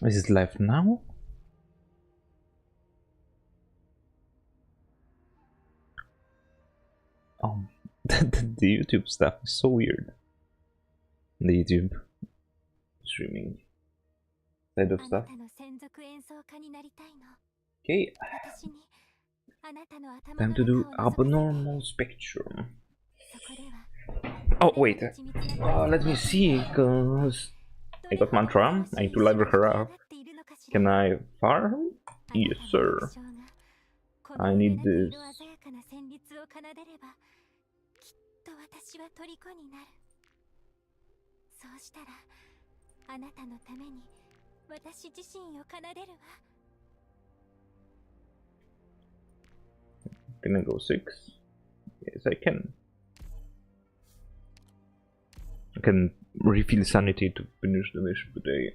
Is it live now? The YouTube stuff is so weird. The YouTube streaming side of stuff. Okay. Time to do abnormal spectrum. Oh wait, let me see, cause I got mantra. I need to level her up. Can I farm? Yes, sir. I need this. Can I go 6? Yes, I can. I can refill sanity to finish the mission today.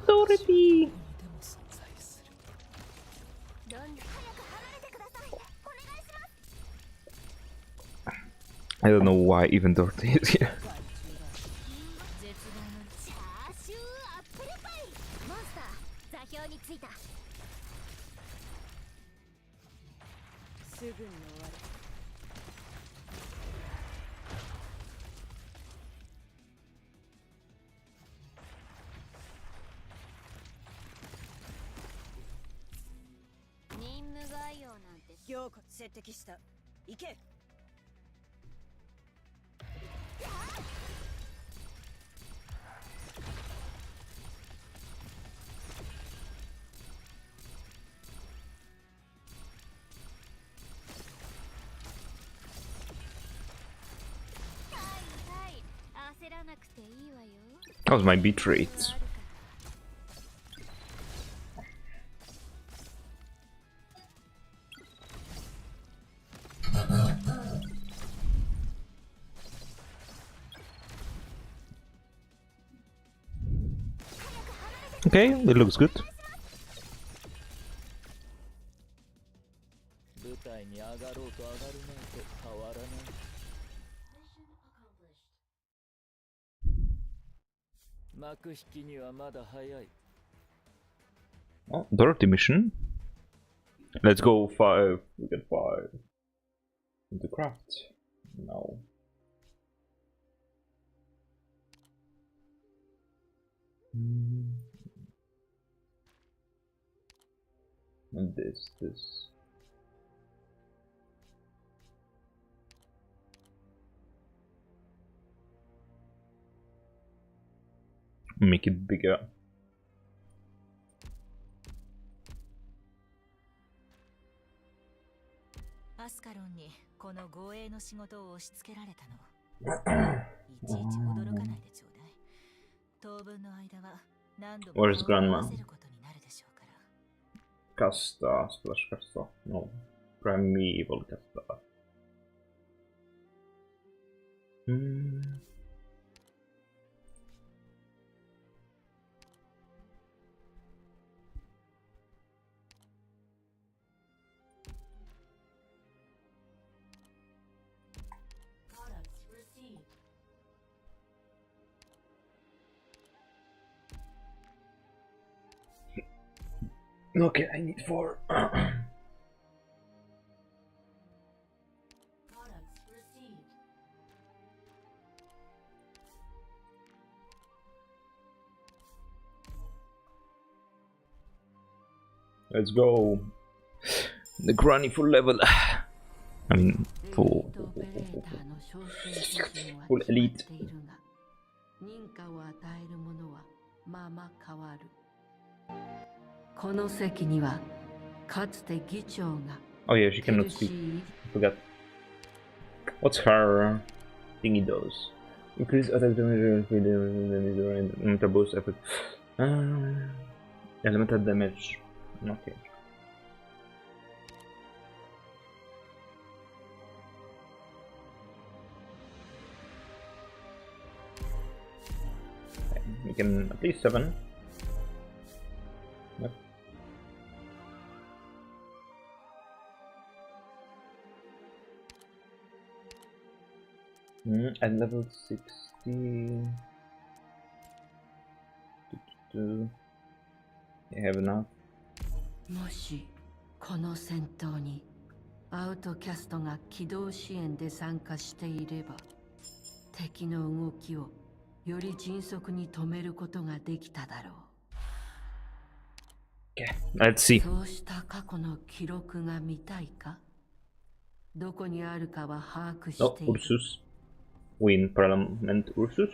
Dorothy! I don't know why even Dorothy is here. That was my beat rate. Okay, it looks good. Oh, Dorothy mission. Let's go 5. We get 5. Into craft. No. And this. Make it bigger. Where's Grandma? Casta, splash casta. No. Primeval casta. Okay, I need 4. Let's go. The granny full level. I mean, full elite. Oh yeah, she cannot speak. I forgot. What's her thingy does. Increase attack damage with the elemental boost effect. Elemental damage. Okay. We can at least 7. Yep. At level 60. I have enough. もしこの戦闘にアウトキャストが機動支援で参加していれば、敵の動きをより迅速に止めることができただろう。Okay, let's see. そうした過去の記録が見たいか？どこにあるかは把握している。Ursus. Win Parliament Ursus.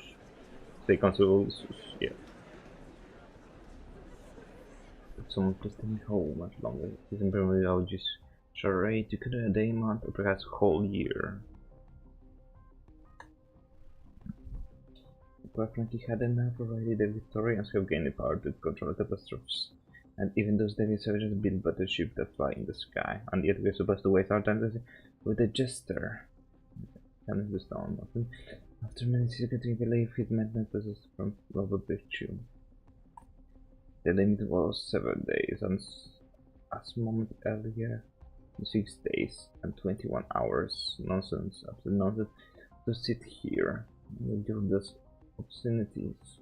Stay Council Ursus, yeah. Someone please tell me how much longer this imperiologist charade you could a day, month, or perhaps a whole year. Apparently had enough already. The Victorians have gained the power to control catastrophes. And even those David savages built battleships that fly in the sky. And yet we're supposed to waste our time with a jester. And the stone. After many seconds, we believe his madness possessed from love of virtue. The limit was 7 days, and as a moment earlier, 6 days and 21 hours. Nonsense, absolute nonsense. To sit here with your those obscenities.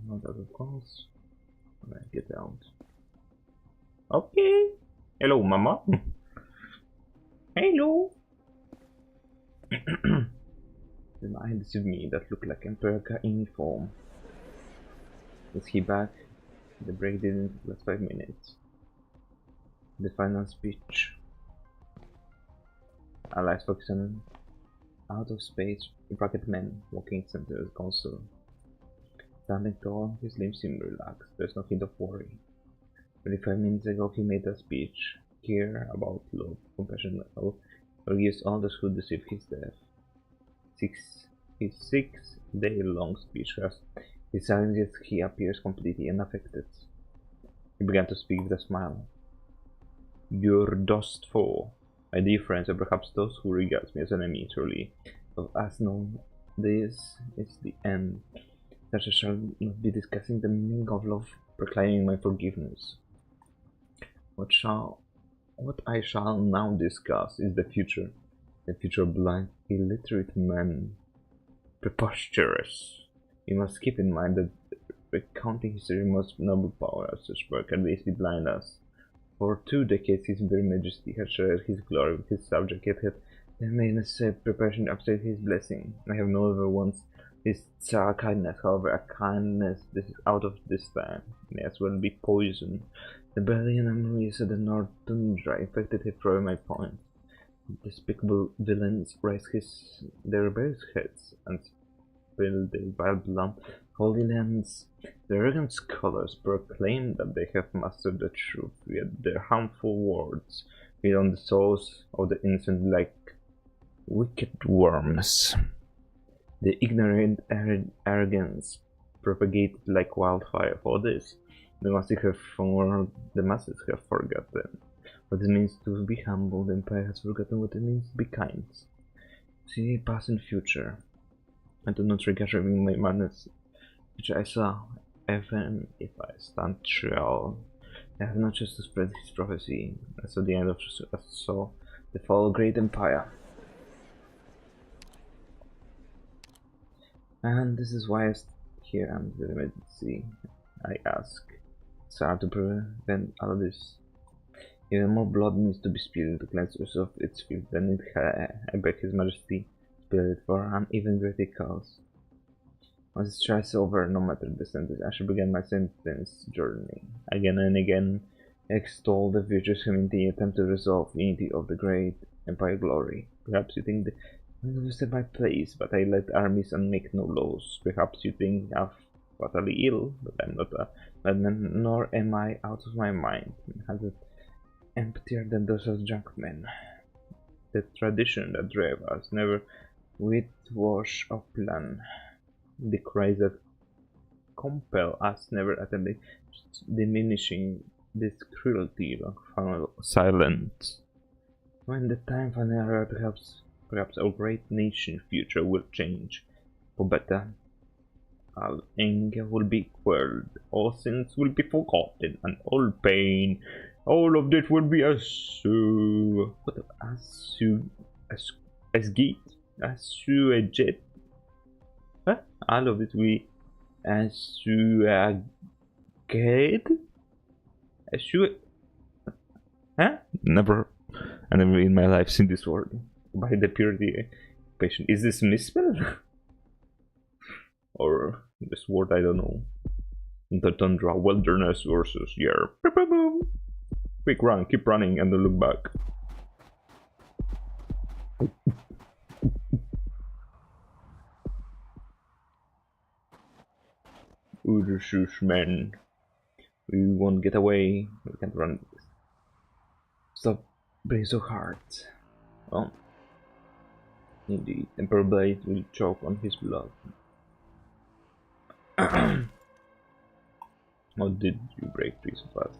Not out of course. Alright, get out. Okay. Hello, Mama. Hello. The mind deceived me. That looked like Emperor in uniform. Is he back? The break didn't last 5 minutes. The final speech. Allies focus on out of space rocket men walking center of the console. Standing tall, his limbs seem relaxed. There's no hint of worry. 25 minutes ago he made a speech. Care about love, compassion, love, forgives all those who deceive his death. His 6-day-long speech has his silence, yet he appears completely unaffected. He began to speak with a smile. Your dust foe, my dear friends, and perhaps those who regard me as an enemy, truly, of us know this is the end. That I shall not be discussing the meaning of love, proclaiming my forgiveness. What I shall now discuss is the future of blind, illiterate men. Preposterous. You must keep in mind that recounting history's most noble power as such work can easily blind us. For 2 decades his very majesty had shared his glory with his subject, yet had made necessary preparation to accept his blessing. I have never once his Tsar kindness, however, a kindness this is out of this time may as well be poison. The Brilliant memories of the North Tundra infected him from my point. Despicable villains raise their rebellious heads and spill their vile blood. Holy lands, the arrogant scholars proclaim that they have mastered the truth, yet their harmful words feed on the souls of the innocent like wicked worms. The ignorant arrogance propagated like wildfire. For this, the masses have forgotten what it means to be humble. The empire has forgotten what it means to be kind. See past and future. I do not regret revealing my madness, which I saw, even if I stand trial. I have not just to spread his prophecy. I saw the end of the fall of a great empire. And this is why I stand here and the emergency. I ask Tsar to prevent all of this. Even more blood needs to be spilled to cleanse us of its filth than it I beg his majesty spill it for an even greater cause. Once this trial is over, no matter the sentence, I shall begin my sentence journey. Again and again, extol the virtuous humanity, attempt to resolve unity of the great empire glory. Perhaps you think I understand my place, but I led armies and make no laws. Perhaps you think I'm fatally ill, but I'm not a madman, nor am I out of my mind. Has it emptier than those of drunk men. the tradition that drove us, never whitewash our plan. The cries that compel us, never attempting diminishing this cruelty, final silence. When the time finally arrives, perhaps our great nation future will change for better. All anger will be quelled, all sins will be forgotten, and all pain, all of this will be assuaged. Huh? All of it will be assuaged. Huh? Never in my life seen this word. By the purity patient. Is this misspelled? Or this word I don't know. The tundra wilderness versus yeah. Quick run, keep running and don't look back. Urshush men. We won't get away. We can't run. Stop being so hard. Oh. Indeed, Emperor Blade will choke on his blood. How did you break free so fast?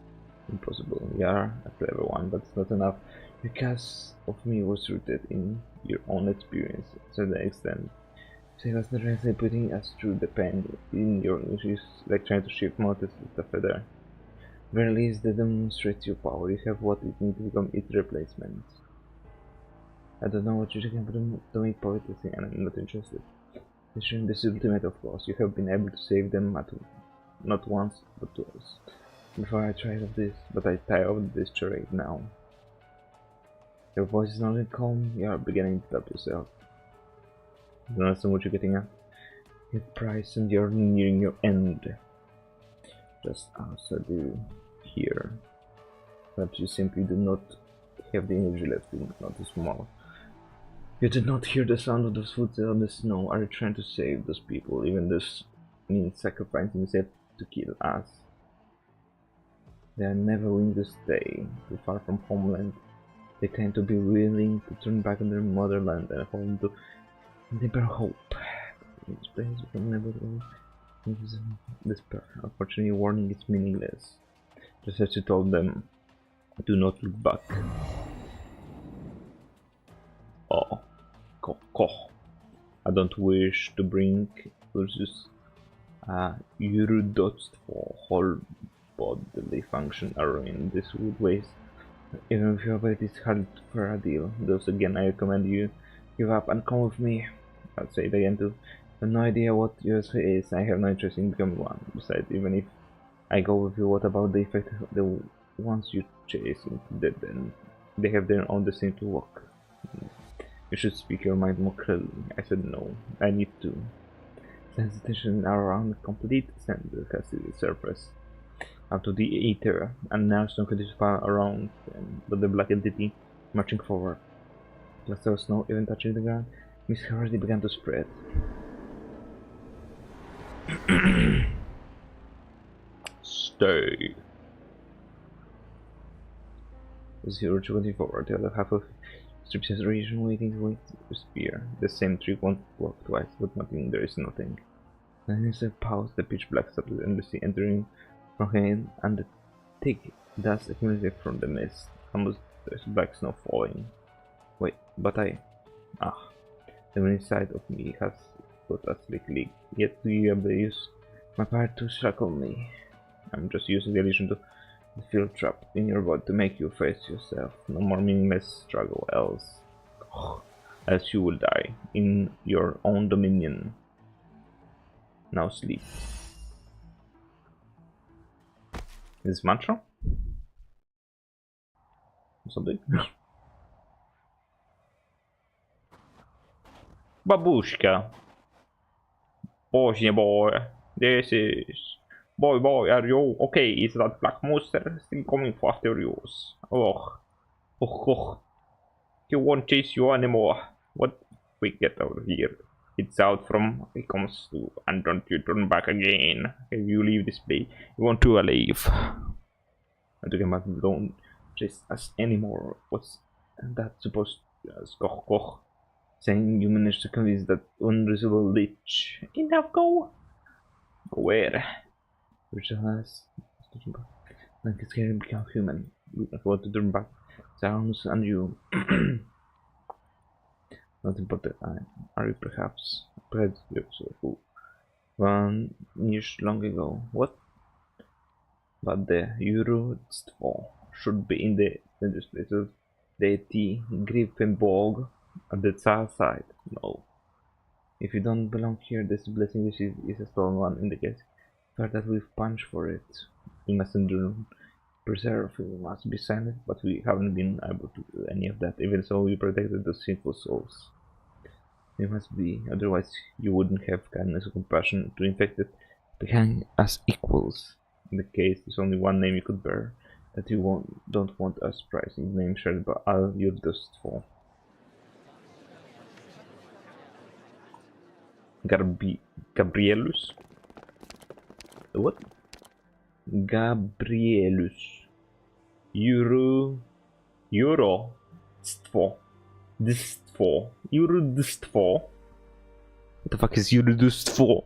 Impossible. You are a clever one, but it's not enough. Your cast of me was rooted in your own experience to the extent. Save us the rest of putting us through the pain in your issues, like trying to shift mountains with a feather. Very least they demonstrate your power. You have what it needs to become its replacement. I don't know what you can to make poetry, and I'm not interested. This is ultimate, of course. You have been able to save them not once, but twice. Before I tried of this, but I tire of this charade now. Your voice is not only calm, you are beginning to doubt yourself. I don't understand what you're getting at. Your price and you're nearing your end. Just as I do here. Perhaps you simply do not have the energy left to notice more. You did not hear the sound of those footsteps on the snow. Are you trying to save those people? Even this means sacrificing himself to kill us. They are never willing to stay too far from homeland. They tend to be willing to turn back on their motherland and home to never hope. This place will never go. Despair. Unfortunately, warning is meaningless. Just as you told them, do not look back. Oh, I don't wish to bring versus Eurudot for whole bodily function are in this wood waste. Even if your ability is hard for a deal, thus again I recommend you give up and come with me. I'll say it again too. I have no idea what USA is, I have no interest in becoming one. Besides, even if I go with you, what about the effect of the ones you chase into dead end? They have their own destiny to walk. You should speak your mind more clearly. I said no, I need to. Sense attention around complete center has to the surface. Up to the ether, and now some conditions far around them, but the black entity marching forward. Cluster of snow even touching the ground, mist already began to spread. Stay. 020 forward, the other half of strips has region waiting to spear. The same trick won't work twice, but nothing, there is nothing. Then is a pause, the pitch black started endlessly entering from him, and the thick dust accumulated from the mist. Almost there's black snow falling. Wait, but the wind inside of me has got a slick leak. Yet do you use my power to shackle me? I'm just using the illusion to feel trapped in your body to make you face yourself. No more meaningless struggle, else you will die in your own dominion. Now sleep. Is this mantra? Something? Babushka. Boy, this is... Boy, are you okay? Is that black monster still coming after you? Oh, he won't chase you anymore. What? We get out of here. It's out from he comes to, and don't you turn back again. If you leave this place, you want to leave. I'm talking about don't chase us anymore. What's that supposed Koch Koch, saying you managed to convince that unreasonable lich. Enough, go! Where? Rachel has like it's getting become human. We don't want to turn back. Sounds and you. Not important. Are you perhaps? Perhaps so one years long ago. What? But the Eurostfall should be in the legislative deity Griffenborg at the Tsar side. No. If you don't belong here, this blessing is a stolen one in the case. For that we've punched for it. We must endure, preserve, we must be silent, but we haven't been able to do any of that. Even so, we protected the sinful souls. We must be, otherwise you wouldn't have kindness or compassion to infected behind as equals. In the case, there's only one name you could bear, that you don't want us prizing, the name shared by all your dust for. Gabrielus? What? Gabrielus. Euro. Distfo. What the fuck is Eurodustfo?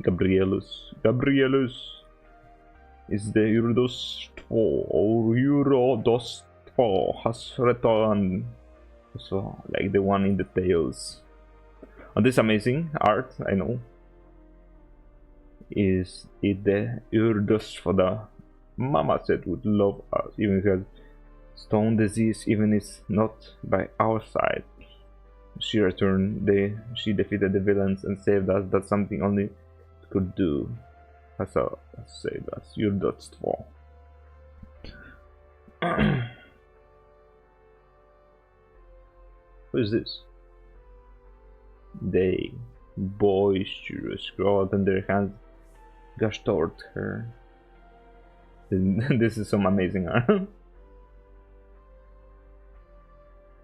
Gabrielus is the Eurodustfo or Eurodustfo has returned. So, like the one in the tales. Oh, this amazing art, I know. Is it the Eurodustfo the Mama said would love us, even if stone disease even is not by our side. She returned. She defeated the villains and saved us. That's something only could do. Has saved us. You're dust for. Who is this? They boisterous grow out and their hands gush toward her. This is some amazing art.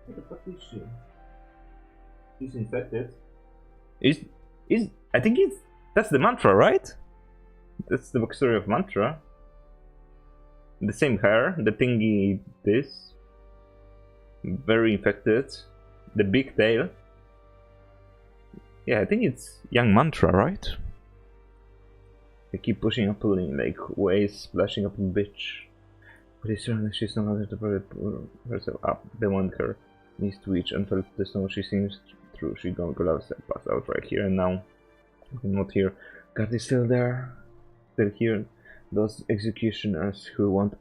What the fuck is she? She's infected. I think that's the mantra, right? That's the backstory of mantra. The same hair, the thingy this. Very infected. The big tail. Yeah, I think it's young mantra, right? They keep pushing and pulling like waves splashing up in bitch. But it's certainly she's not able to pull herself up. They want her knees to reach and fell to the snow. She seems through. She gonna collapse and pass out right here and now. I'm not here. God is still there. Still here. Those executioners who want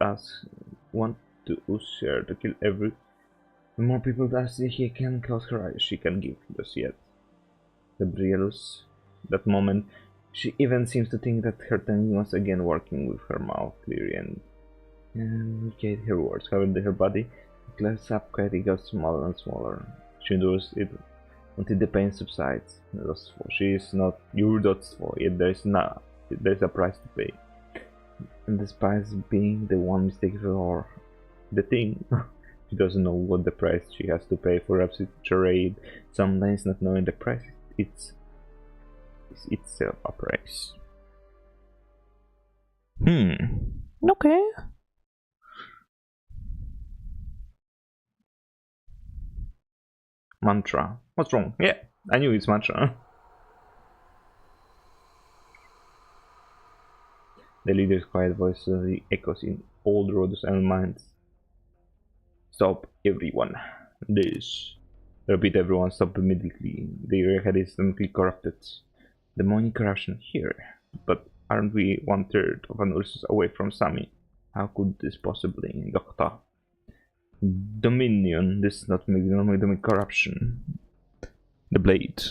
to share to kill every. The more people that he can close her eyes, she can give just yet. Gabrielus. That moment, she even seems to think that her tongue once again working with her mouth clearly and indicate her words. However, her body glares up quietly, got smaller and smaller. She endures it until the pain subsides. She is not your dots for yet there's a price to pay. And despite being the one mistaken for the thing, she doesn't know what the price she has to pay for absolute charade. Sometimes not knowing the price it's itself a price. Okay. Mantra. What's wrong? Yeah, I knew it's mantra. The leader's quiet voice suddenly echoes in old Rhodos and minds. Stop, everyone. This. Repeat, everyone. Stop immediately. The head is instantly corrupted. Demonic corruption here. But aren't we 1/3 of an Ursus away from Sami? How could this possibly, Doctor? Dominion. This is not normal corruption. The blade.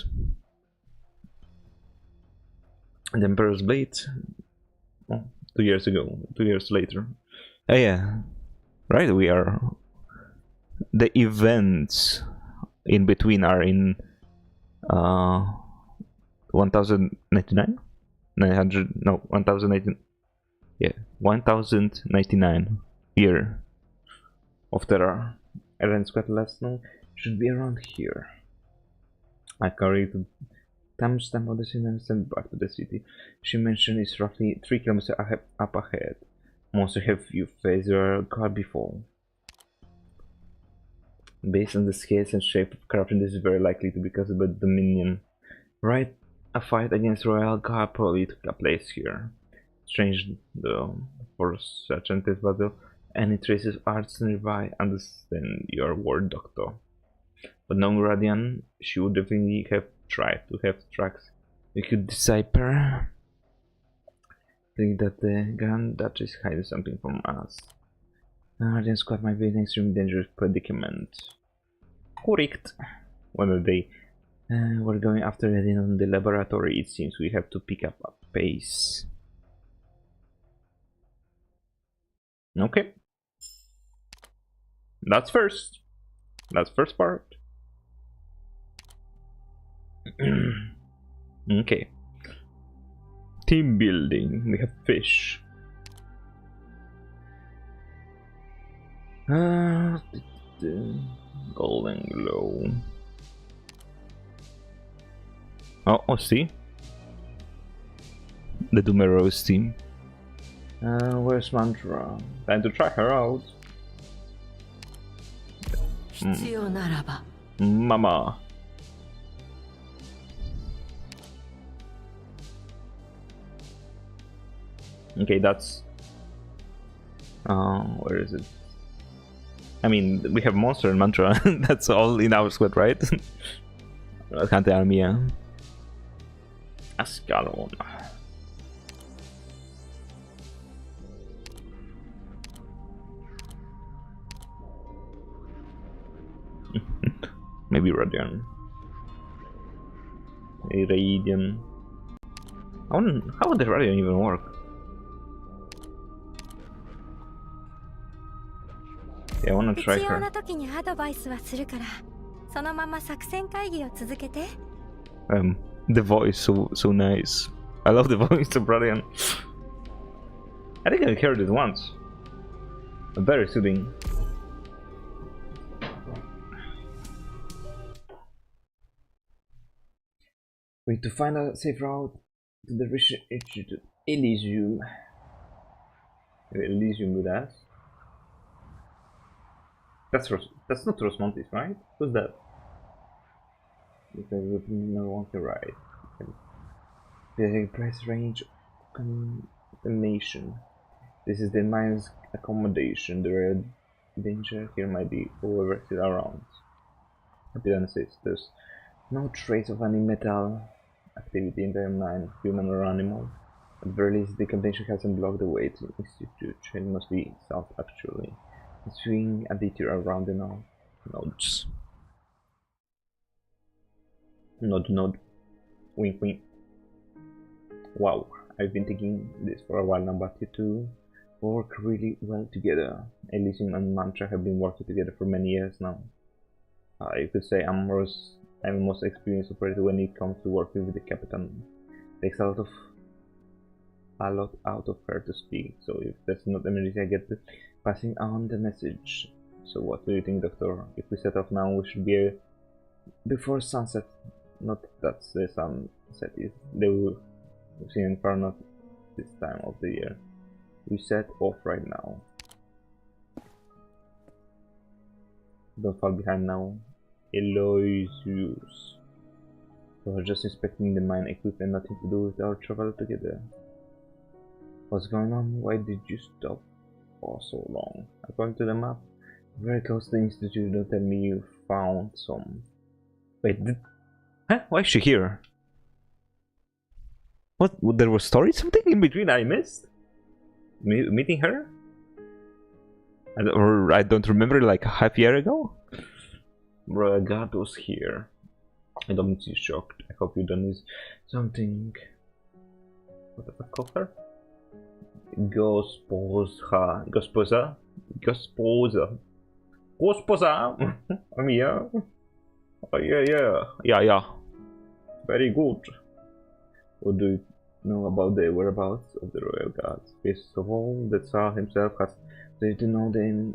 The Emperor's blade. Oh, 2 years ago. 2 years later. Oh yeah. Right, we are. The events in between are in 1099? 900, no, 1019. Yeah, 1099 year of terror. Events quite last long should be around here. I carried the timestamp of the scene and sent back to the city. She mentioned it's roughly 3 kilometers up ahead. Monster have you faced your car before? Based on the scales and shape of corruption, this is very likely to be caused by Dominion. Right, a fight against Royal Guard probably took place here. Strange, though, for such an intense battle, any traces of arts nearby. Understand your word, Doctor. But knowing Radian, she would definitely have tried to have tracks we could decipher. Think that the Grand Duchess is hiding something from us. Radian squad might be in an extremely dangerous predicament. Correct. Whether they were going after Radian in the laboratory, it seems we have to pick up a pace. Okay. That's first. That's first part. Okay. Team building. We have fish. Golden glow. Oh, see? The Dumeros team. Where's Mantra? Time to track her out. Mama. Okay, that's... where is it? I mean, we have Monster and Mantra. That's all in our squad, right? Cante Armia. Ascalon. Maybe Radian. Radian. How would the Radian even work? Yeah, I wanna try her. The voice so nice. I love the voice of Radian. I think I heard it once. Very soothing. We need to find a safe route to the research institute. Elysium. Elysium with us. That's not Rosmontis, right? Who's that? Because we never want to ride. The price range contamination. This is the mine's accommodation. The real danger here might be whoever still around. Appearances. There's no trace of any metal activity in the mine, human or animal. At the very least, the contamination hasn't blocked the way to the institute. It must be south actually. Swing a detour around the nodes. Node. Wink wink. Wow, I've been thinking this for a while now, but you two work really well together. Elysium and Mantra have been working together for many years now. You could say I'm the most experienced operator when it comes to working with the captain. Takes a lot out of her to speak, so if that's not emergency, I get to passing on the message. So what do you think, Doctor? If we set off now, we should be before sunset. Not that the sunset is they will see in far, not this time of the year. We set off right now. Don't fall behind now. Eloisius. We're just inspecting the mine equipment, nothing to do with our travel together. What's going on? Why did you stop for so long? According to the map, very close to the institute. Don't tell me you found some. Wait, huh? Why is she here? What? There was something in between I missed? Meeting her? Or I don't remember, like a half year ago? Bro, God was here. I don't need to be shocked. I hope you done this something. What the fuck called her? Gosposa. I'm here. Oh, yeah. Very good. What do you know about the whereabouts of the royal guards? First of all, the Tsar himself has to know the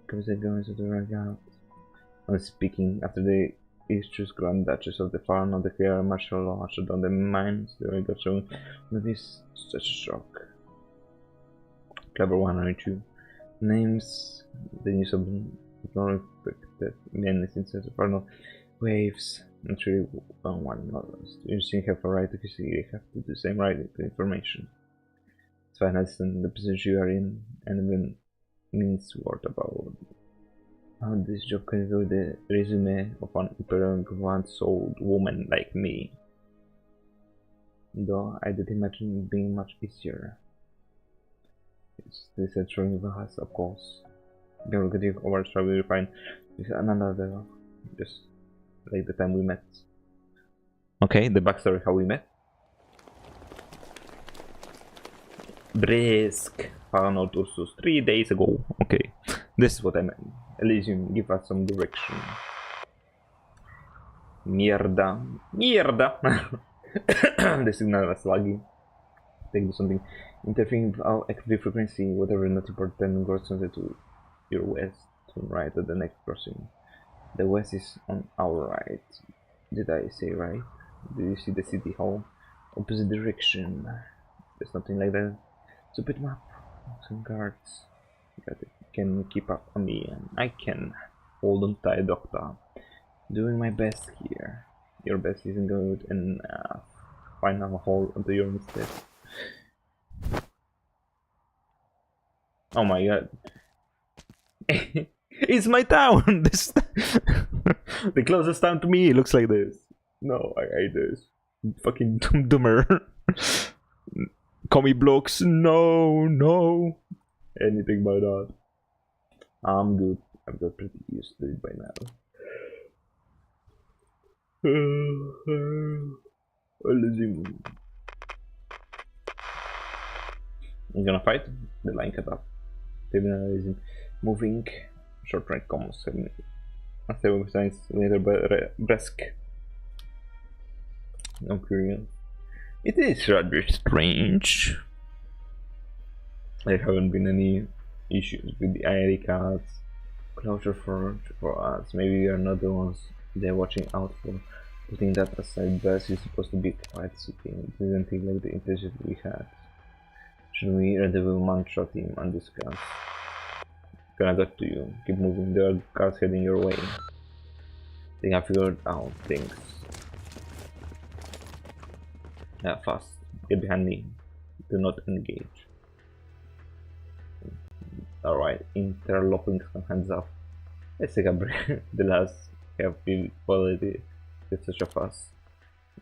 goings of the royal guards. I'm speaking after the Easter's Grand Duchess of the Far North declared martial law shut down the mines. The royal guards showing that is such a shock. Clever one, aren't you? Names the news of ignoring that many instances of no waves. Not really one knows. You think have a right to see, you have to do the same right to information. So I understand the position you are in, and even means what about how this job can do the resume of an imperial once-old woman like me. Though I did imagine it being much easier. This is showing the house, of course. You're getting over trouble, you find this another just like the time we met. Okay, the backstory how we met. Brisk found out Ursus 3 days ago. Okay, this is what I meant. Elysium, give us some direction. Mierda. Mierda! The signal was laggy. Take something interfering with our active frequency, whatever not important goes to your west, to right at the next crossing. The west is on our right. Did I say right? Do you see the city hall? Opposite direction. There's nothing like that. Stupid map. Some guards. Got it. Can keep up on me, and I can. Hold on tight, doctor. Doing my best here. Your best isn't good enough. Find a hole onto your instead. Oh my god. It's my town! This the closest town to me looks like this. No, I hate this. Fucking dumber. Commie blocks. No, no. Anything by that. I'm good. I've got pretty used to it by now. I'm gonna fight. The line cut up. Terminalizing. Moving. Short right combos. 7 signs later brisk. I'm curious. It is rather strange. There haven't been any issues with the ID cards. Closure for us. Maybe we are not the ones they're watching out for. Putting that aside, Bess is supposed to be quite city. It didn't think like the impression we had. Should we rendezvous mantra team and discuss? Gonna get to you. Keep moving. There are cars heading your way. I think I figured out things. Yeah, fast. Get behind me. Do not engage. Alright, interlocking some hands up. Let's take a break. The last have been quality. It's such a fast.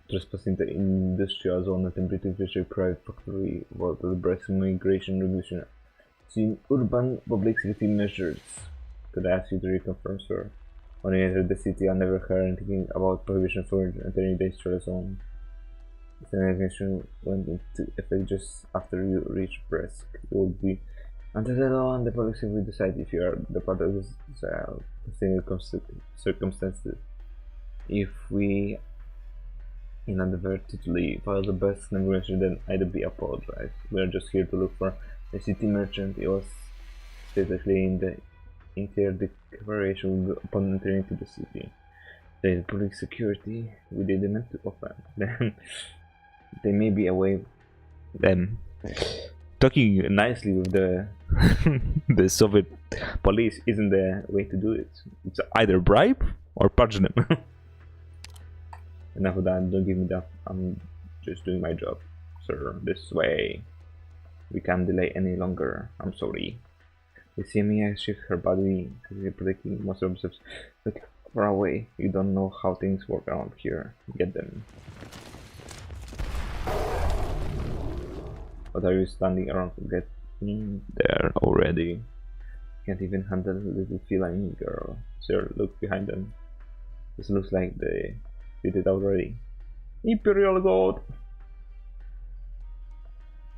Trespassing the industrial zone at temperature private factory about the breast migration regulation. See urban public safety measures. Could I ask you to reconfirm, sir? When you entered the city, I never heard anything about prohibition for entering the industrial zone. The regulation went into effect just after you reach Bresk. It would be under the law, and the public safety will decide if you are the part of this circumstances. If we inadvertently file the best negotiation, then I'd be apologized. We are just here to look for a city merchant. It was stated in the interior declaration upon entering into the city. There is public security we didn't meant to offend. Then they may be away. Then talking nicely with the the Soviet police isn't the way to do it. It's either bribe or purge them. Enough of that, don't give me that. I'm just doing my job. Sir, this way. We can't delay any longer. I'm sorry. You see me, I shake her body because you're protecting most of themselves. Look far away. You don't know how things work around here. Get them. What are you standing around to get in there already? Can't even handle a little feline girl. Sir, look behind them. This looks like they did it already. Imperial God!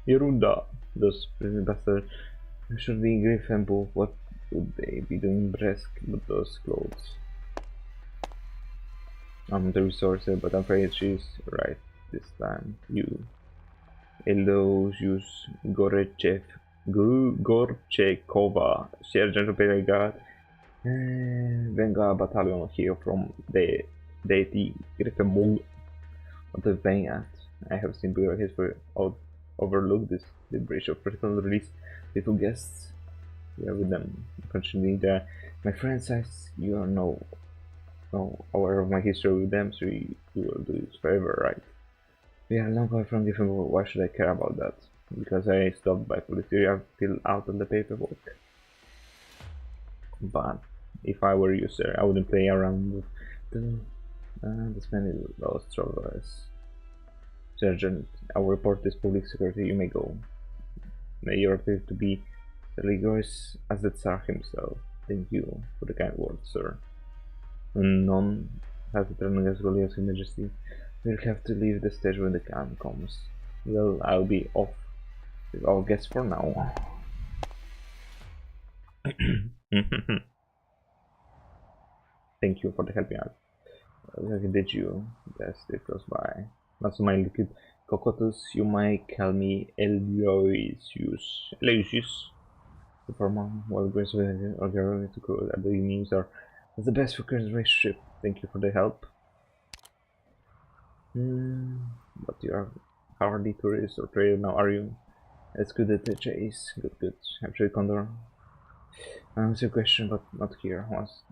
Yerunda! Those prison bastards should be Griffenbull. What would they be doing Bresk with those clothes? I'm the resourcer, but I'm afraid she's right this time. You. Elogius Gorchekova, Sergeant Imperial Guard, Venga Battalion here from the deity Griffenbull. What are they at? I have seen bigger history overlook this the breach of protocol release little guests. We are with them. Unfortunately, there are My friend says you are no aware of my history with them, so you will do this forever, right? We are long away from different people. Why should I care about that? Because I stopped by police. You have filled out on the paperwork. But if I were you, sir, I wouldn't play around with this many lost travelers. Sergeant, I will report this public security. You may go. May you appear to be as rigorous as the Tsar himself. Thank you for the kind words, sir. None has returned as well as His Majesty. We'll have to leave the stage when the time comes. Well, I'll be off with all guests for now. Thank you for the helping out. Did you? Yes, it goes by. That's my liquid cocotus. You might call me Eloysius. Eloysius. The former well grace or girl to grow at the names are the best for current relationship. Thank you for the help. But you are hardly tourist or trader now, are you? It's good at the chase. Good. Actually, Condor. Answer your question, but not here. Once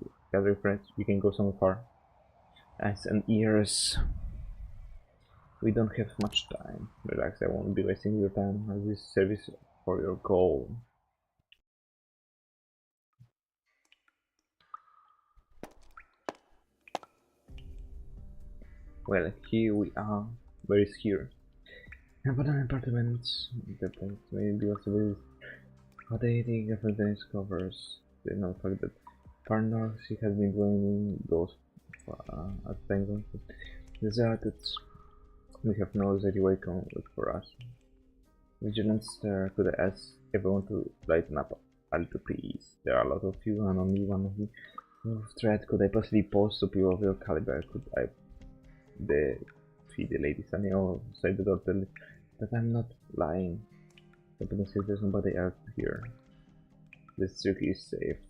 you gather friends, we can go somewhere far. Eyes and ears. We don't have much time. Relax, I won't be wasting your time as this service for your goal. Well, here we are. Where is here? Abandoned apartments. The place may be also with outdated government covers. They not fact that partner she has been dwelling in those at Penguin. Deserted. We have no ready welcome for us. Vigilance could ask everyone to lighten up a little please. There are a lot of you and only one of you. Threat could I possibly pose to people of your caliber? Could I feed the lady standing outside the door tell that I'm not lying? Open says there's nobody out here. This circuit is safe.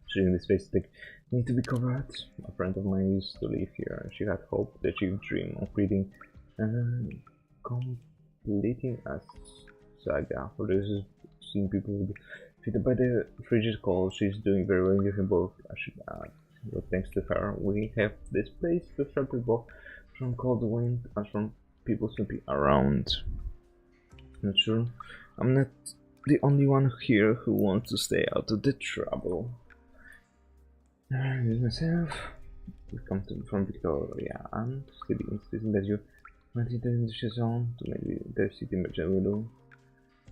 Shooting this face like need to be covered. A friend of mine used to live here. She had hope that she would dream of reading and completing a saga. For those who've seen people fitted by the frigid cold, she's doing very well in different both, I should add. But thanks to her, we have this place to shelter both from cold wind and from people snooping around. Not sure. I'm not the only one here who wants to stay out of the trouble. Here's myself. We come from Victoria and still insisting that you went into the zone to maybe the city merchant window.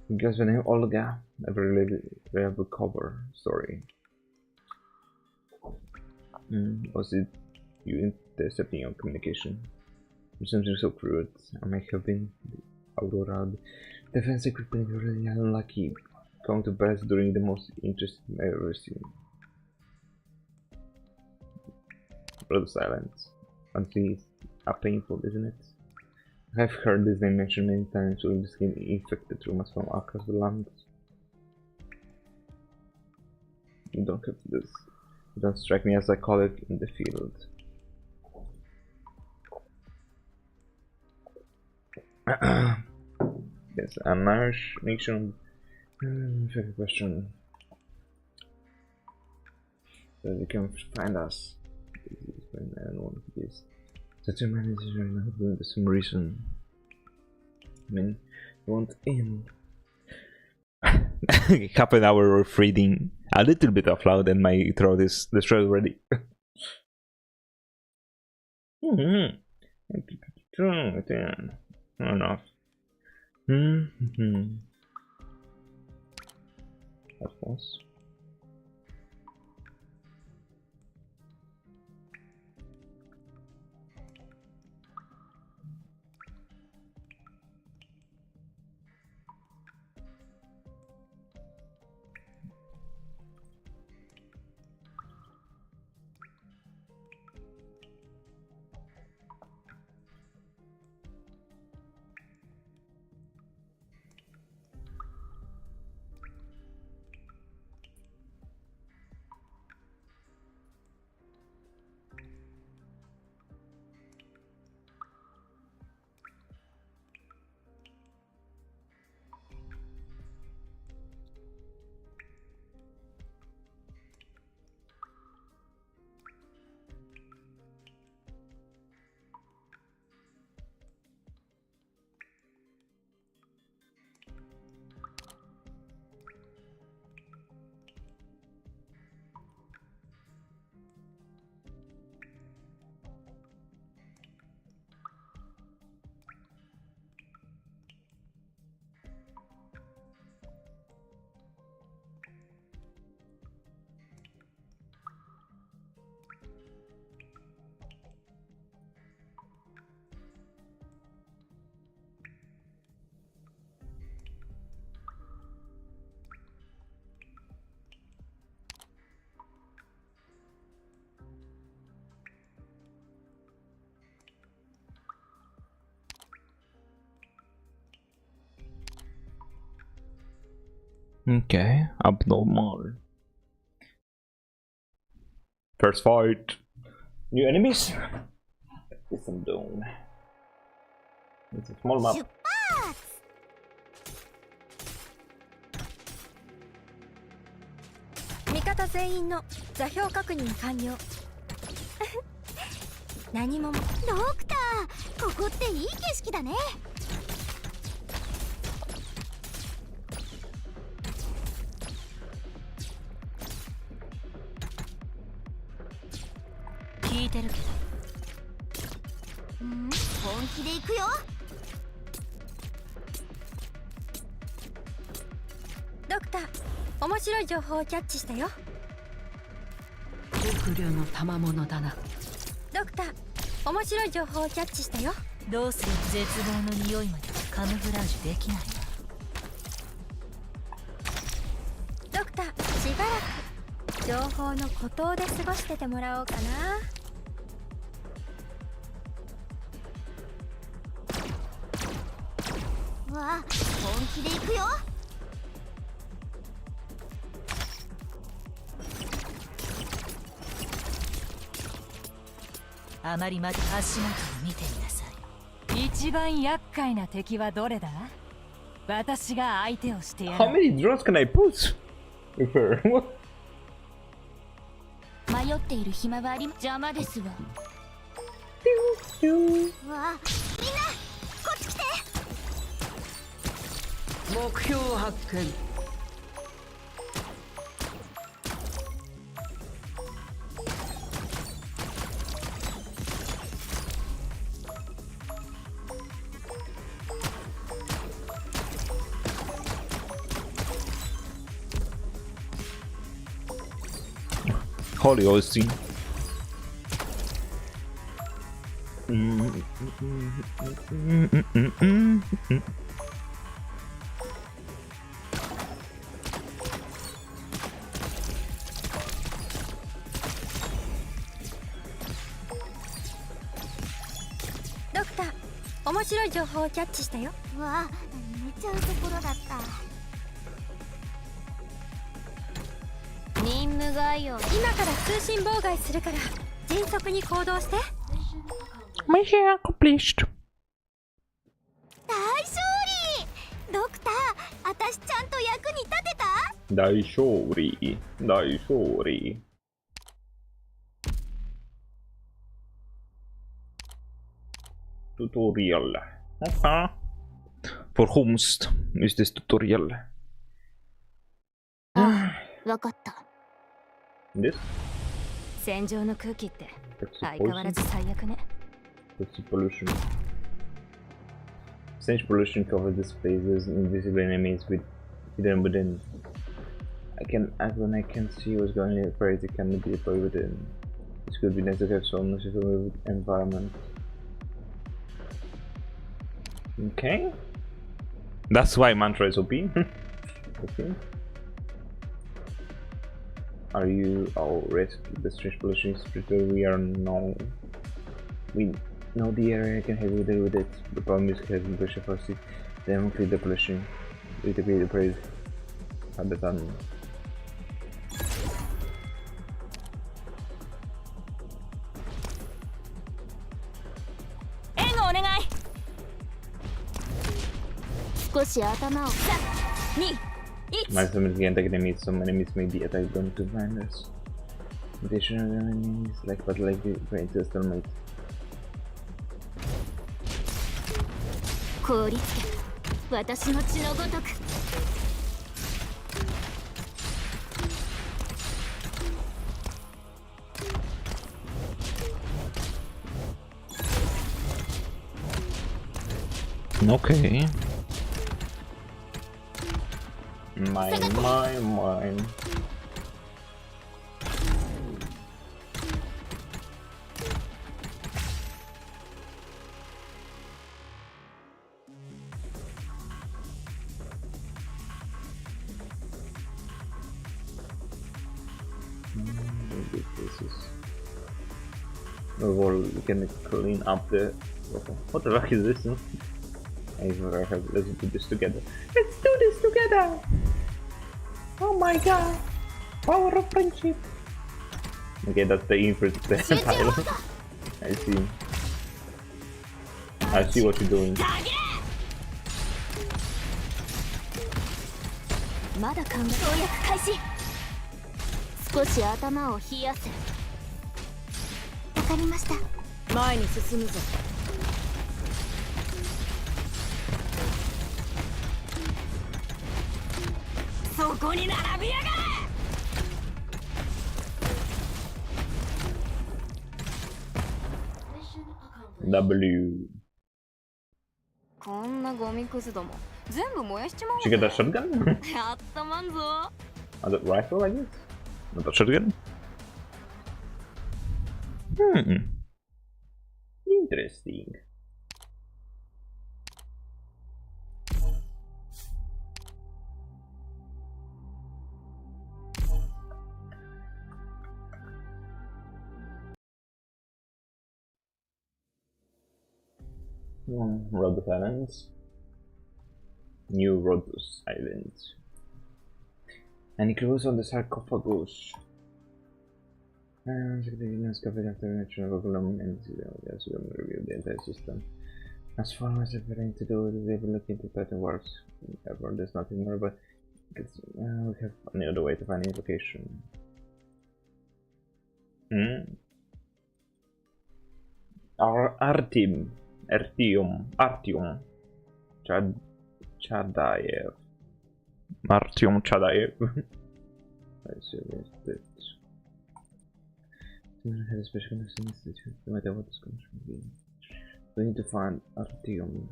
Because the name Olga, a very reliable cover story. Was it you intercepting your communication? Something so crude. I might have been Aurora. Defense equipment really unlucky. Going to pass during the most interesting I've ever seen. Blood silence. Honestly, it's painful, isn't it? I've heard this name mentioned many times with the skin infected rumors from across the land. You don't have this. You don't strike me as a colleague in the field. Yes, a Irish nation. Fair question. So you can find us. Such a manager right now doing the same reason. I mean, you want in. Half an hour of reading, a little bit of loud, and my throat is destroyed already. Enough. That was. Okay, abnormal. First fight. New enemies? Listen down. It's a small map. 味方全員の座標確認完了。何も。ドクター、ここっていい景色だね。聞いてるけど。本気で行くよ。ドクター、面白い情報をキャッチしたよ。極量の賜物だな。ドクター、面白い情報をキャッチしたよ。どうする？絶望の匂いまでカムフラージュできないわ。ドクター、しばらく情報の孤島で過ごしててもらおうかな。わあ、本気で行くよ。あまりまず足元を見てみなさい。一番厄介な敵はどれだ？私が相手をしてやる。 How many drones can I put? With her? What? 迷っている暇はあり邪魔ですわ。わあ、みんなこっち来て。目標発見。Holy Austin.ドクター、面白い情報をキャッチしたよ。わあ、寝ちゃうところだった。任務概要。今から通信妨害するから迅速に行動して。Mission accomplished. 大勝利。ドクター、私ちゃんと役に立てた？大勝利。大勝利。Tutorial. Okay. For whomst is this tutorial? わかった。This? 戦場の空気って相 Toxic 変わら poison? ず最悪ね。Toxic pollution. Strange pollution covers these places, invisible enemies hidden within. I can act when I can see what's going on, but it cannot be deployed within. This could be necessary for almost every environment. Okay. That's why mantra is OP. Okay. Are you our risk? The strange pollution is pretty. We know the area can heavily deal with it. The problem is having pressure for it. They haven't cleared the pollution. We degrade the praise at the time. My summons can attack enemies. Some enemies may be attacked by two miners. Additional enemies like the brain system might. 凍りつけ、私の血のごとく。Okay. Mine. Oh, well, we can clean up the. What the fuck is this? Let's do this together. Let's do this together. Oh my god! Power of friendship! Okay, that's the inverse title. I see. I see what you're doing. まだ考え跳躍開始少し頭を冷やせわかりました前に進むぞそこに並びやがれ W. こんなゴミくずども全部燃やしちまおう Should get a shotgun? やったまんぞ A rifle, I guess? Not a shotgun? Hmm. Interesting. Road to Silence. New Road to Silence. Any clues on the sarcophagus? Discovered after natural problem and review the entire system. As far as everything to do, they will look into pattern works. Therefore, there's nothing more, but we have another way to find the location. Artyom Chadayev. Artyom Chadayev. I see it. Had a special institute, no matter what this country may be. We need to find Artyom.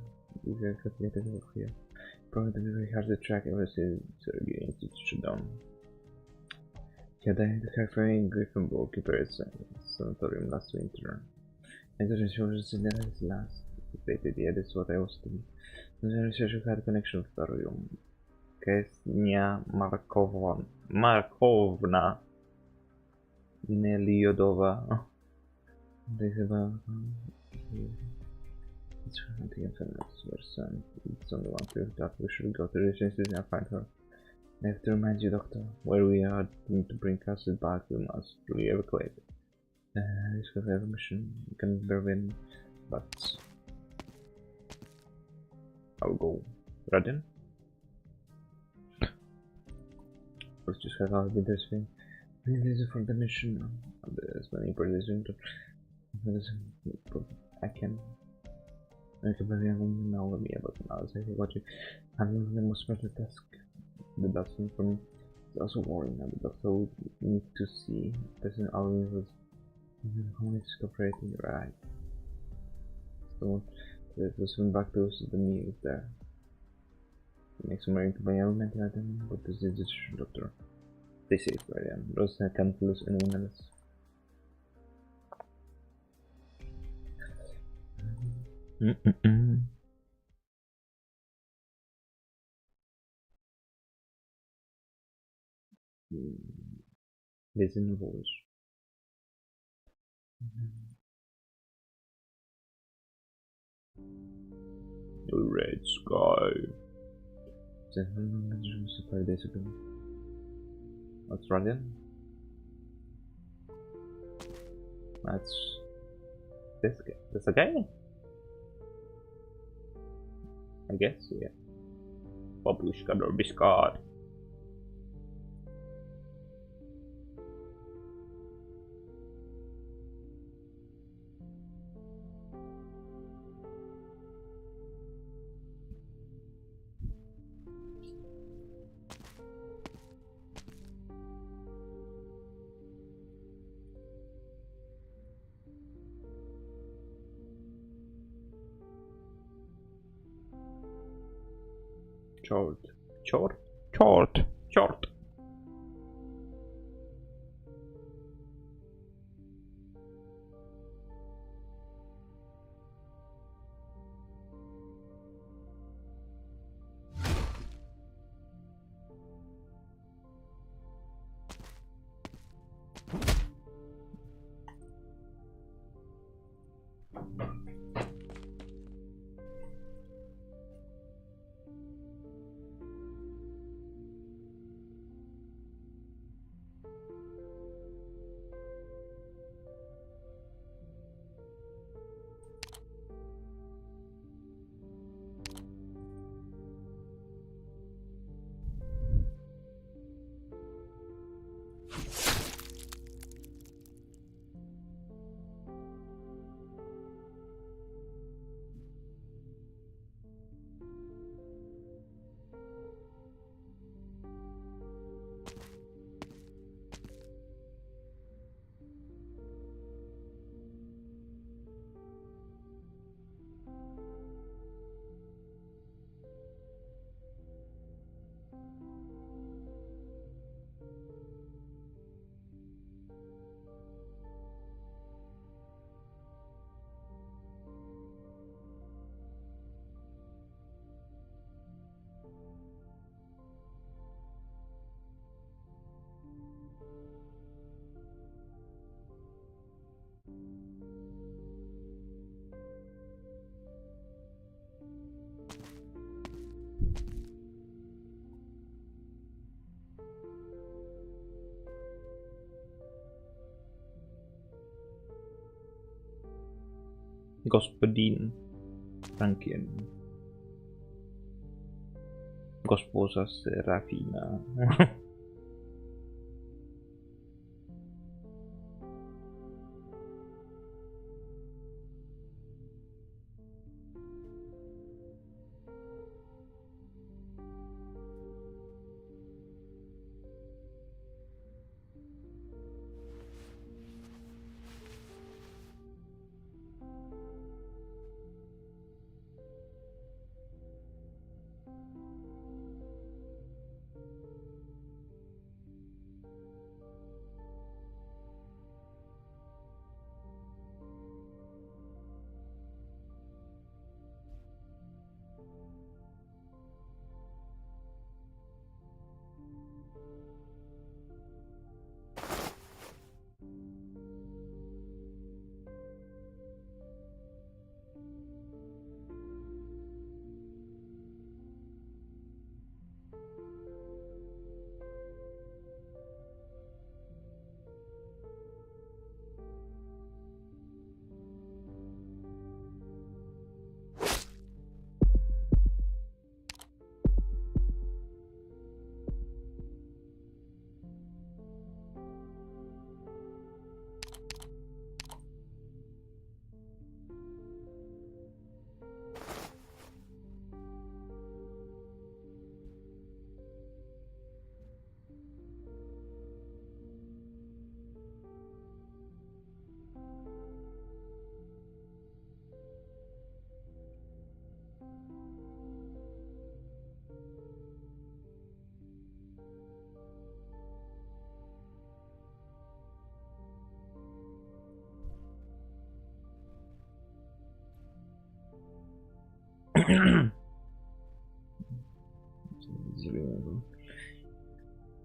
These are calculated over here. Probably very hard to track ever since Sergei Institute down. Chadayev had very Griffin Ball prepared sanatorium last winter. And the research was in his last updated, yeah, that's what I was doing. The researcher had a connection with Artyom. Kesnia Markovna Nelyodova. It's only one place that we should go to the institute and find her. I have to remind you, Doctor, where we are to bring Castle back, we must really evacuate. This could have a mission, you can bear in, but I'll go. Raden? Let's just have our bit this thing. This is for the mission. There's many producers. I can. I can very now with me about now. I think what you. I'm the most better task. The best thing for me. It's also worrying now. The doctor would need to see. Person always was. How it's cooperating, right? So, let's swim back to the meal there. Next more into my element item, but this is the doctor. Stay safe, Ryan. Those can't lose anyone else. Listen to voice. The red sky. 5 days ago. Australian? That's this guy. That's a guy? I guess, yeah. Babushka Dorbishkar. Short. Господин Franken. Госпожа Серафина.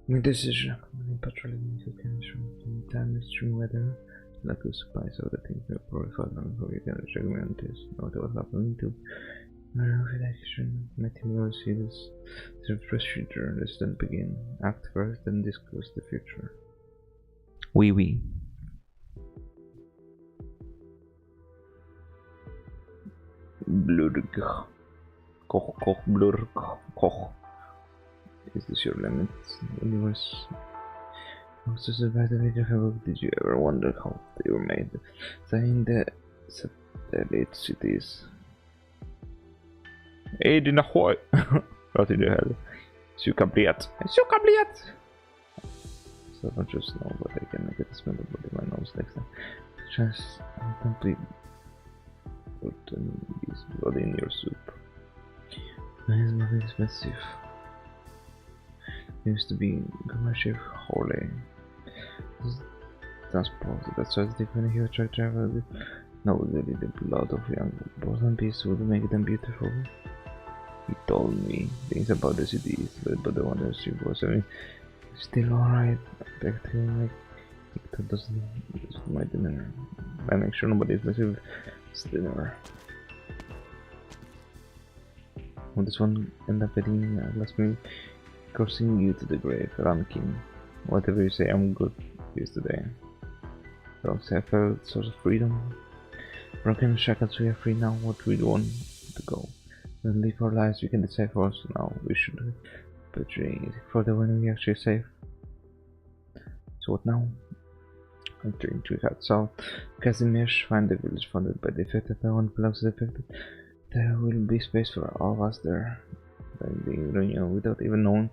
My decision, patrolling the from time extreme weather, like the supplies of the things that provide for you can recommend this. Not what happened to relaxation, meteorologists, the procedure, let's then begin. Act first, then discuss the future. Oui, oui. Blurg. Koch, koch, blurg, koch. Is this your limit? Universe. Also survive the major havoc. Did you ever wonder how they were made? Saying the satellite cities. Hey, dina hoj! Rakt in je hel. Sukabliet. Sukabliet! So I don't just know, but I can get a smell of my nose next time. Just complete. Put this blood in your soup. Nice, but expensive. Used to be commercial holy. Transport, that's why it's different here. Truck driver. No, really, the blood of young boys and beasts would make them beautiful. He told me things about the cities, but the one that she was, I mean, still alright. Back to like, it doesn't my dinner. I make sure nobody's messing with dinner. Will this one end up getting last me cursing you to the grave, ranking. Whatever you say, I'm good with today. Dogs have felt sort of freedom. Broken shackles, we are free now. What we want to go. We'll live our lives, we can decide for us now. We should betray it further when we actually safe. So what now? Entering to head south. Kazimierz, find the village funded by the affected. No one belongs to the affected. There will be space for all of us there. Without even knowing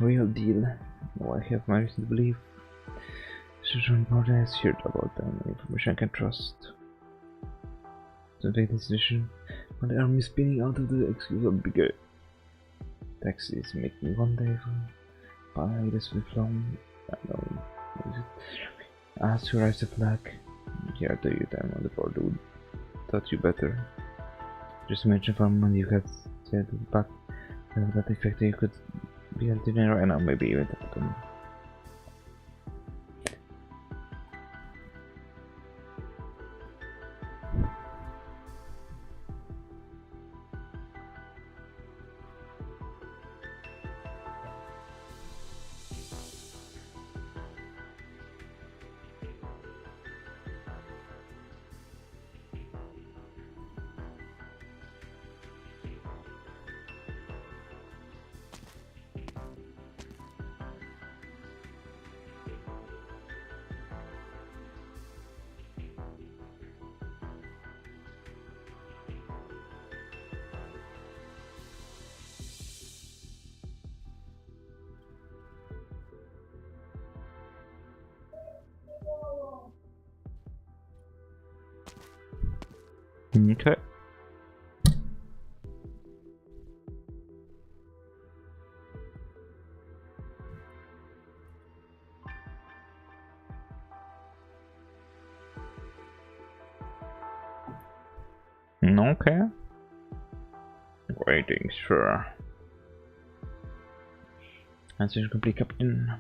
real deal. No, I have my reason to believe. Such important has heard about them. Information I can trust. To take this decision, but the army spinning out of the excuse of bigger taxis make me one day buy this with long. I know. Ask to raise the flag. Here to you time on the board would thought you better. Just imagine for a month you had said back. That effect you could be a dinner right now, maybe even that them. Okay. Okay. Waiting, sure. Answer complete captain.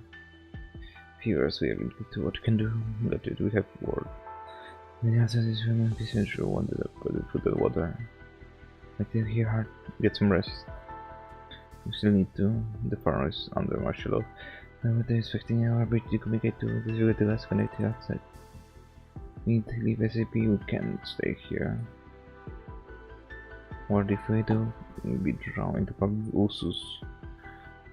Viewers, we are limited to what we can do. But we have word. The answer is human essential one that I put it through the water. Like to hear hard, get some rest. We still need to. The farm is under martial law. What they're expecting our ability to communicate to the last connected outside. We need to leave SAP, we can't stay here. What if we do? We'll be drawn into public usus.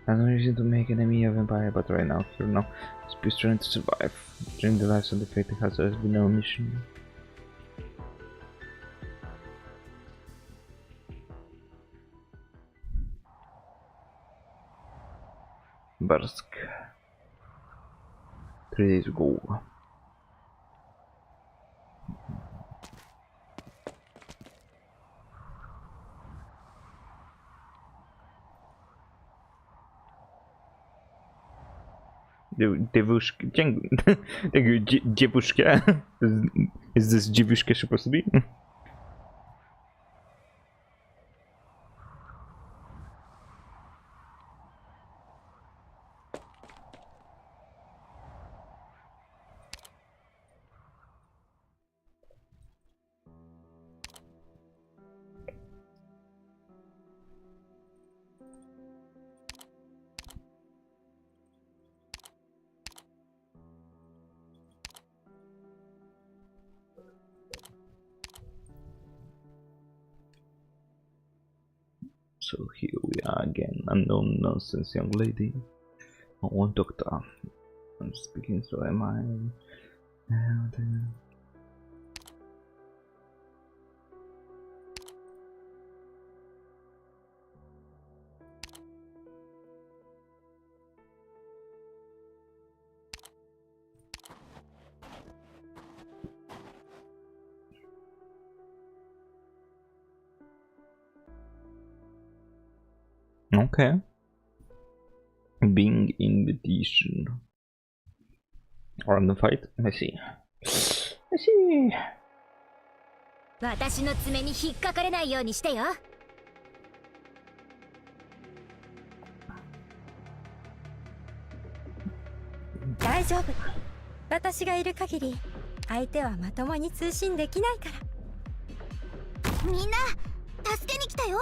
There's no reason to make an enemy of Empire, but right now, here now, Speed's trying to survive. During the lives of the fated hazard has been our mission. Barsk. 3 days ago. Девушка. Девушка. Is this девушка supposed to be? So here we are again, unknown nonsense young lady. One doctor. I'm speaking, so am I. And, okay. Being invitation. Random fight? Let's see. Let's see. 私の爪に引っかかれないようにしてよ。大丈夫。私がいる限り相手はまともに通信できないから。みんな助けに来たよ。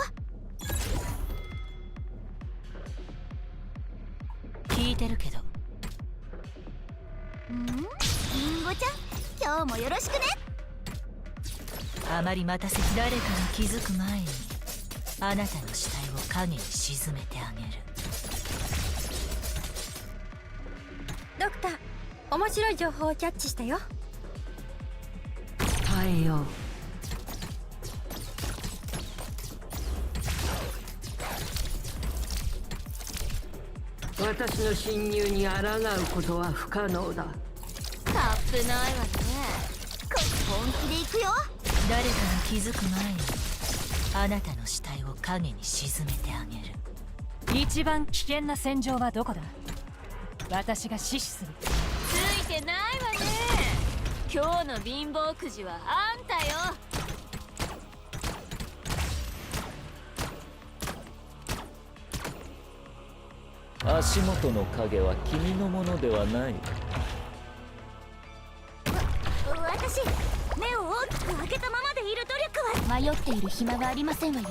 聞いてるけど。リンゴちゃん、今日もよろしくね。あまり待たせ誰かが気づく前にあなたの死体を影に沈めてあげる。ドクター、面白い情報をキャッチしたよ。耐えよう。私の侵入に抗うことは不可能だ。カップないわね。本気で行くよ。誰かが気づく前にあなたの死体を影に沈めてあげる。一番危険な戦場はどこだ？私が死守する。ついてないわね。今日の貧乏くじはあんたよ。足元の影は君のものではない。私、目を大きく開けたままでいる努力は迷っている暇がありませんわよ。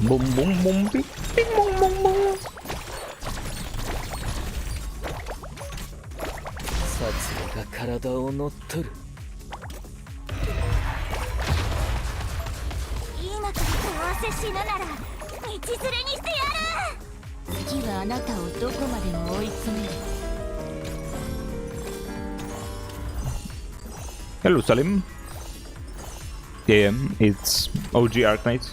ボンボンボンピッピンボンボンボン。殺意が体を乗っ取る。今からどうせ死ぬなら道連れにしてやる。次はあなたをどこまでも追い詰める。Hello Salim. Yeah, it's OG Arknights.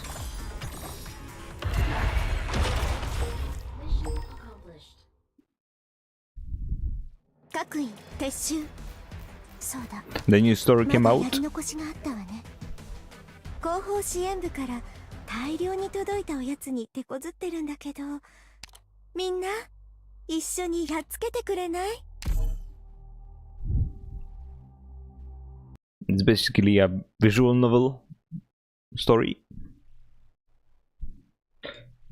そうだ。 The new story came まだ out. やり残しがあったわね。後方支援部から大量に届いたおやつに手こずってるんだけど、みんな一緒にやっつけてくれない？ It's basically a visual novel story.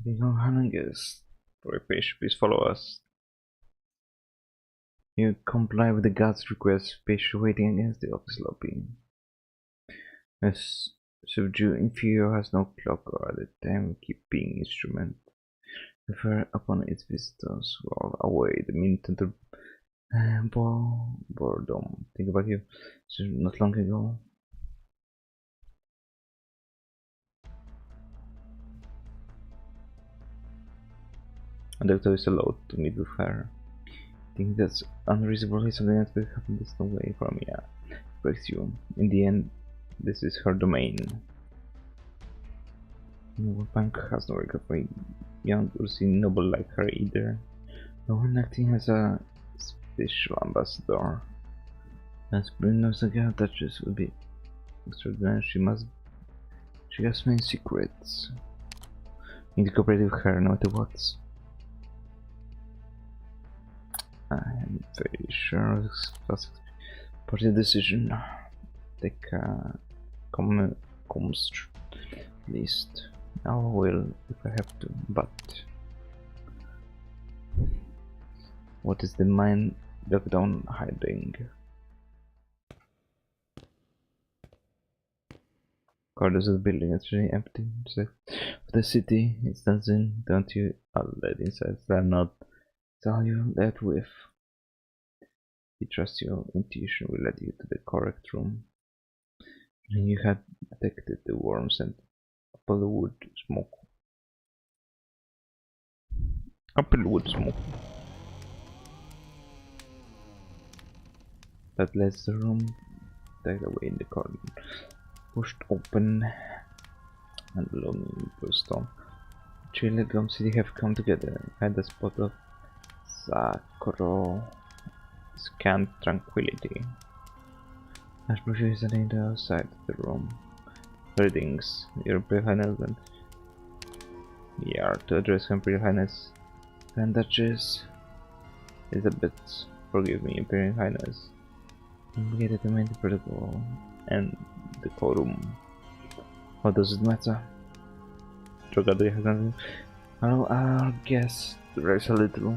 Hanangus, for a page, please follow us. You comply with the guard's request, page waiting against the office lobby. As subdue inferior has no clock or the timekeeping instrument. Refer upon its visitors while away the minute under boredom. Think about you. So not long ago. A doctor is allowed to meet with her. Think that's unreasonable. Something that will happen. There's no way for me. Breaks you. In the end, this is her domain. No bank has no record for a young Ursi noble like her either. No one acting as a special ambassador. As Bruno Saga Duchess would be extraordinary. She has many secrets. Need to cooperate with her no matter what. I am very sure this was party decision. Take a comms list. I will if I have to, but what is the mind lockdown hiding? Corridors of the building is really empty. So the city it's dancing, don't you? I'll let inside. They're not. It's all you left with. You trust your intuition will lead you to the correct room. And you had detected the worms and applewood smoke. Applewood smoke. That lets the room tucked away in the corner. Pushed open and belonging to a stone. Chile Gum City have come together. Find the spot of Sakuro. Scant tranquility. As Bruce is on the outside of the room. Greetings, Your Imperial Highness, and we are to address Her Imperial Highness Grand Duchess Elizabeth. Forgive me, Imperial Highness. Obligated to maintain the protocol and the quorum. What does it matter? Drogado has nothing. I'll guess the race a little.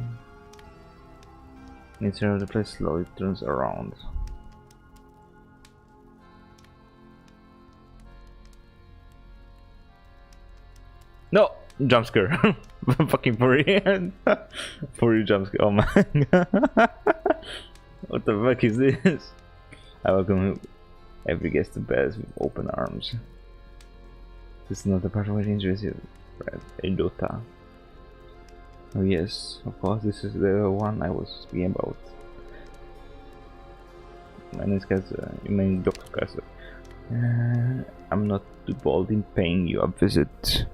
Nature of the place slowly turns around. No! Jump scare! Fucking furry! Furry jump scare, oh my god! What the fuck is this? I welcome every guest to Bez with open arms. This is not the part where injuries you, Edota. Oh yes, of course, this is the one I was speaking about. My name is Kaiser, you mean Dr. Kaiser. I'm not too bold in paying you a visit.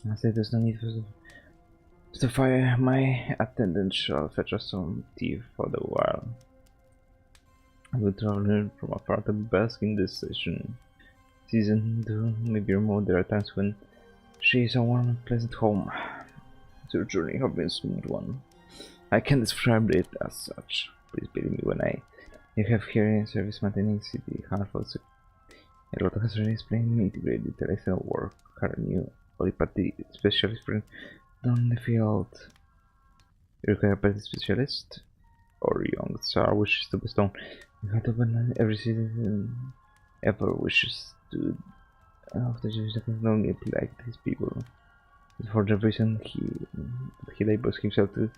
I say there's no need for the fire. My attendant shall fetch us some tea for the while. I will travel from afar to bask in this season 2, maybe remote. There are times when she is a warm and pleasant home. Your journey has been a smooth one. I can describe it as such. Please believe me when you have here in service maintaining city handfuls. A lot has already explained me to great detail. I still work. Her new polypathy specialist friend on the field. You require a petty specialist? Or young Tsar wishes to bestow. You have to open every citizen ever wishes to after Jewish don't get like these people. For the reason he labels himself to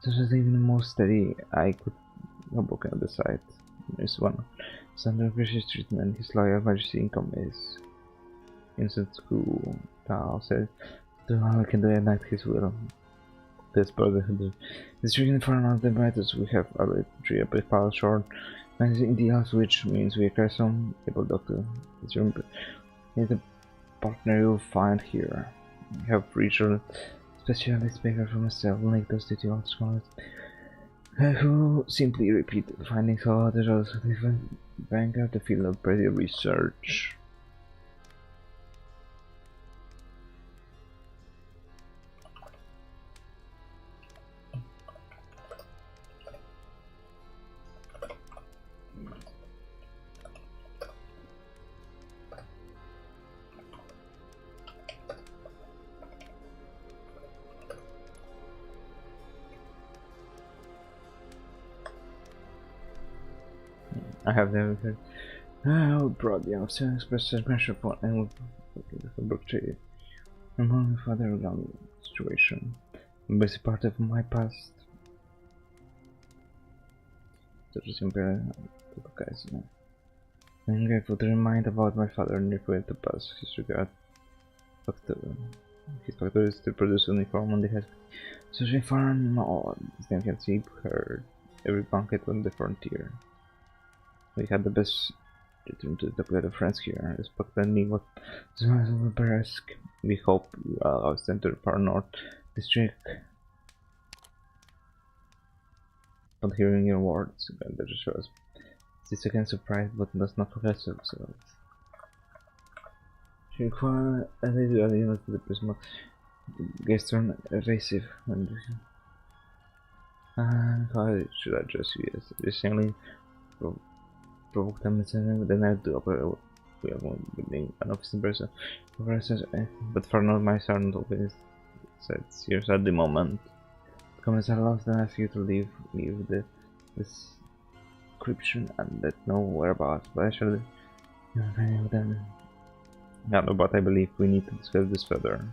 such as even more steady I could have broken on the side. There's one. Under precious treatment, his loyal majesty income is instant who Tao said to how I can do enact his will. This brother is reading for one of the writers we have already three a power short and in the house, which means we require some able doctor. He's the partner you'll find here. We have regional specialist baker for myself, like those duty on scholars. Who simply repeat the findings of others also vanguard the field of previous research. I have never heard. I would proudly express suspension for and would trade. Among the father around the situation. But it's part of my past. Such a simple guys. I'm grateful to remind about my father and refer to past his regard. His factor is to produce uniform on the head. Such a farm then can see her every banquet on the frontier. We had the best return to the plate of friends here. Respect me what smells of Beresk. We hope you allow us to enter the far north district. Upon hearing your words, that shows. This again surprised, but does not forget themselves. She required a little alien to the prism. Guests are evasive and how should I address you as recently provoke them and then I do operate. We have one building an office in person. But for now, my son open said serious at the moment. Comments are lost and ask you to leave the description and let know whereabouts. But actually, any of them. Yeah, but I believe we need to discuss this further.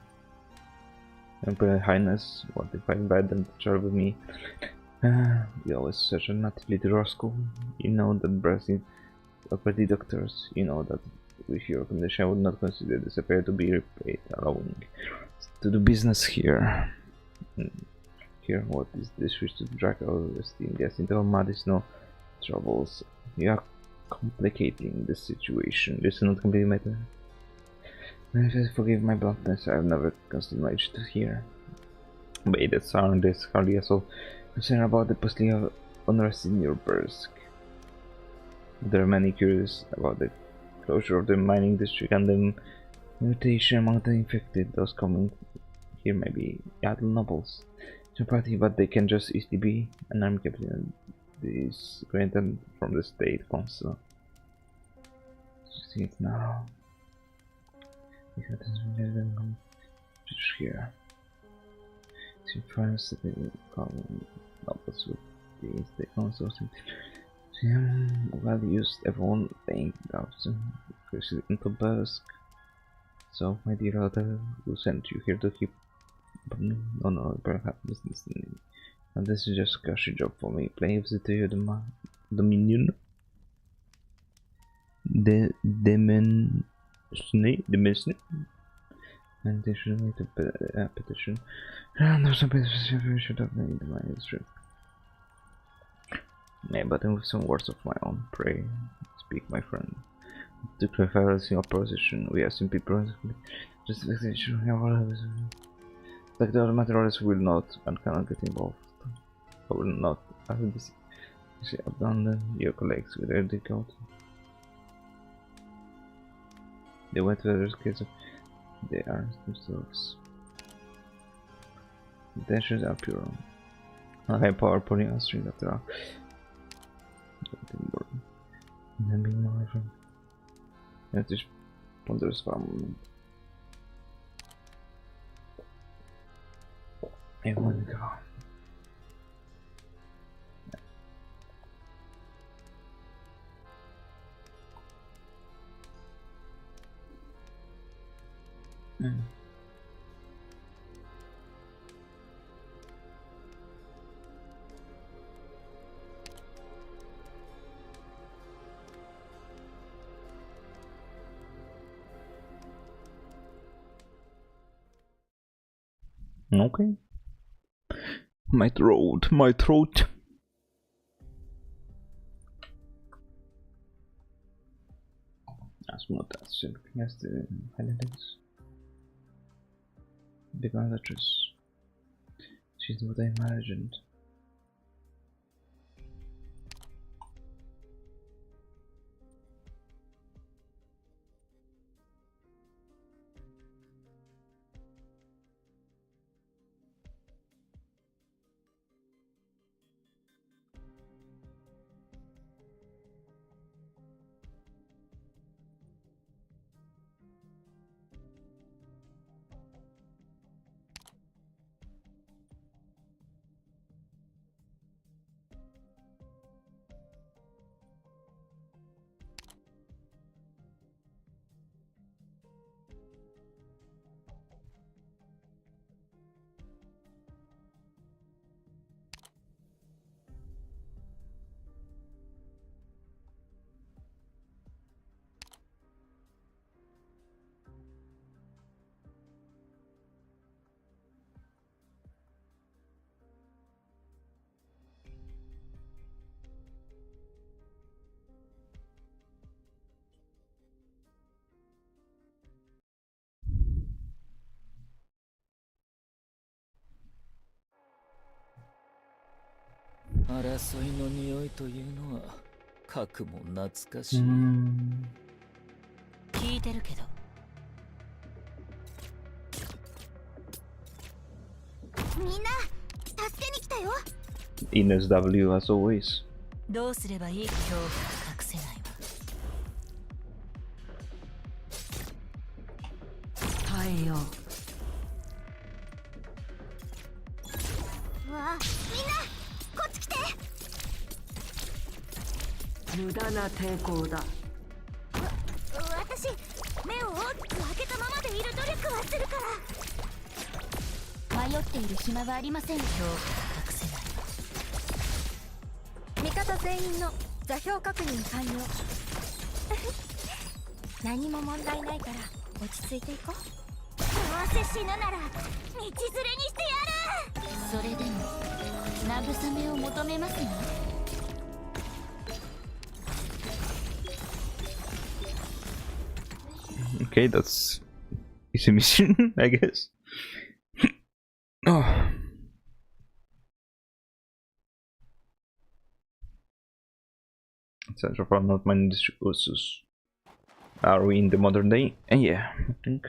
Emperor Highness, what if I invite them to travel with me? You always such a natively rascal. You know that breathing already doctors, you know that with your condition I would not consider this affair to be repaid, allowing to do business here. Here, what is this wish to drag our esteem guest into our madness? No troubles. You are complicating the situation. This is not completely matter. Forgive my bluntness, I have never considered my age to here. But that sound is hardly at all concerned about the possibility of unrest in your Bursk. There are many curious about the closure of the mining district and the mutation among the infected. Those coming here may be idle nobles, sympathy, but they can just easily be an army captain. This granted from the state council. See it now. Here. See friends that they come nobles with the state council. Well used, everyone paying thousand into Bursk. So, my dear daughter, who sent you here to keep? No, perhaps business. And this is just a cushy job for me. Playing visit to your dominion. Dimension. And they should make a petition. And there's a bit of should have made the money straight. Nay, but with some words of my own, pray, speak, my friend. To clarify your position, we are simply just vexation. Like the other materialists will not and cannot get involved. I will not, after this, abandon your colleagues with their difficulty. They went to other case of they are themselves. Intentions are pure. A high power putting on string after all. Then being more from het is ponderous for a moment. I want to go. Okay. My throat, my throat. As smooth as silk, yes, the highlights. Because actress. She's what I imagined. 争いの匂いというのは核も懐かしい。聞いてるけど。みんな助けに来たよ。 NSW as always. どうすればいい？恐怖が隠せないわ。耐えよう。うわあ、みんなこっち来て。無駄な抵抗だ。私目を大きく開けたままでいる努力はするから。迷っている暇はありませんよ。恐怖が隠せないわ。味方全員の座標確認完了。何も問題ないから落ち着いていこう。どうせ死ぬなら道連れにしてやる。それでも慰めを求めますが。Okay, that's easy mission, I guess. Oh. Center for not many discourses. Are we in the modern day? Yeah, I think.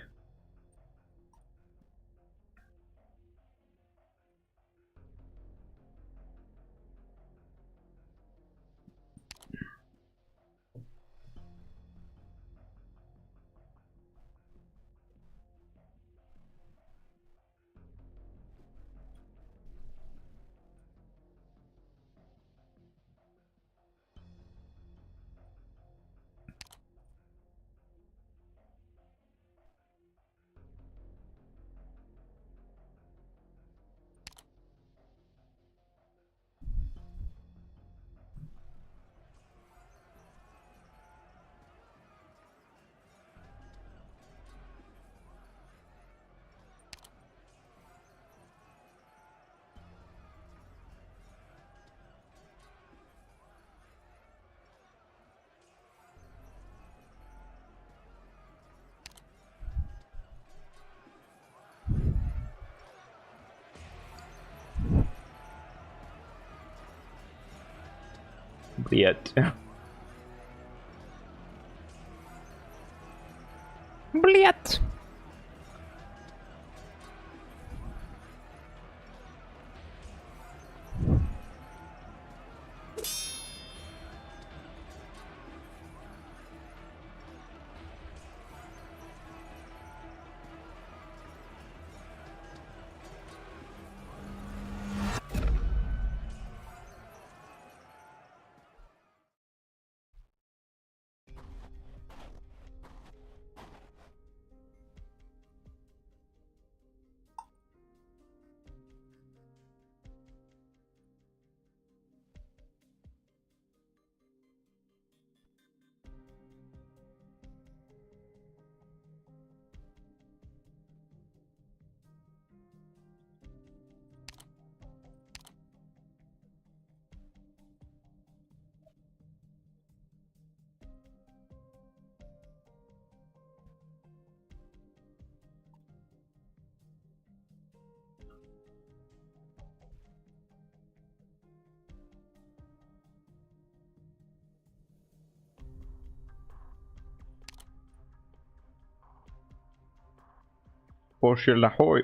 Yet. Блядь. Porsche Lahoy.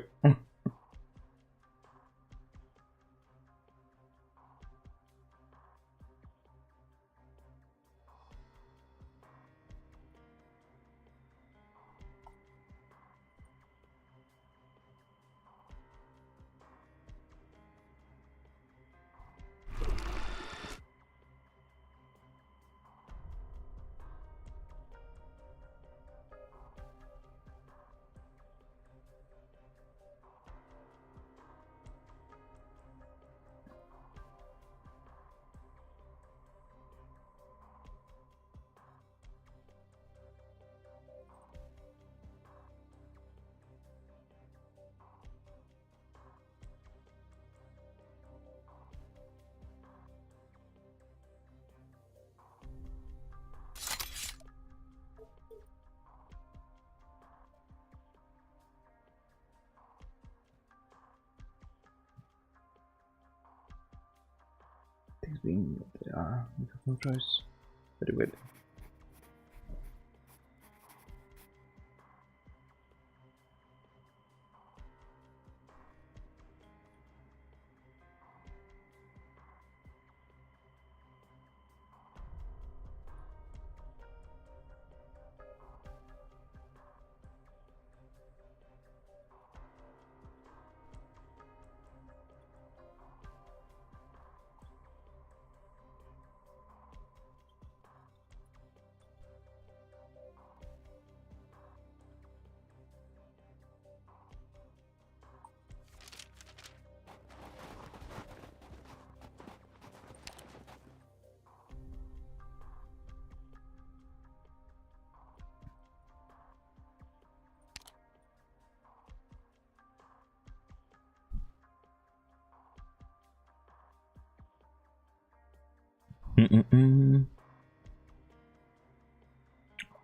something. Yeah, we have no choice. Very good.